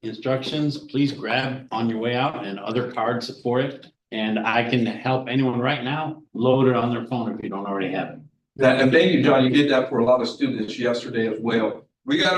instructions. Please grab on your way out, and other cards for it. And I can help anyone right now load it on their phone if you don't already have it. And thank you, John. You did that for a lot of students yesterday as well. We got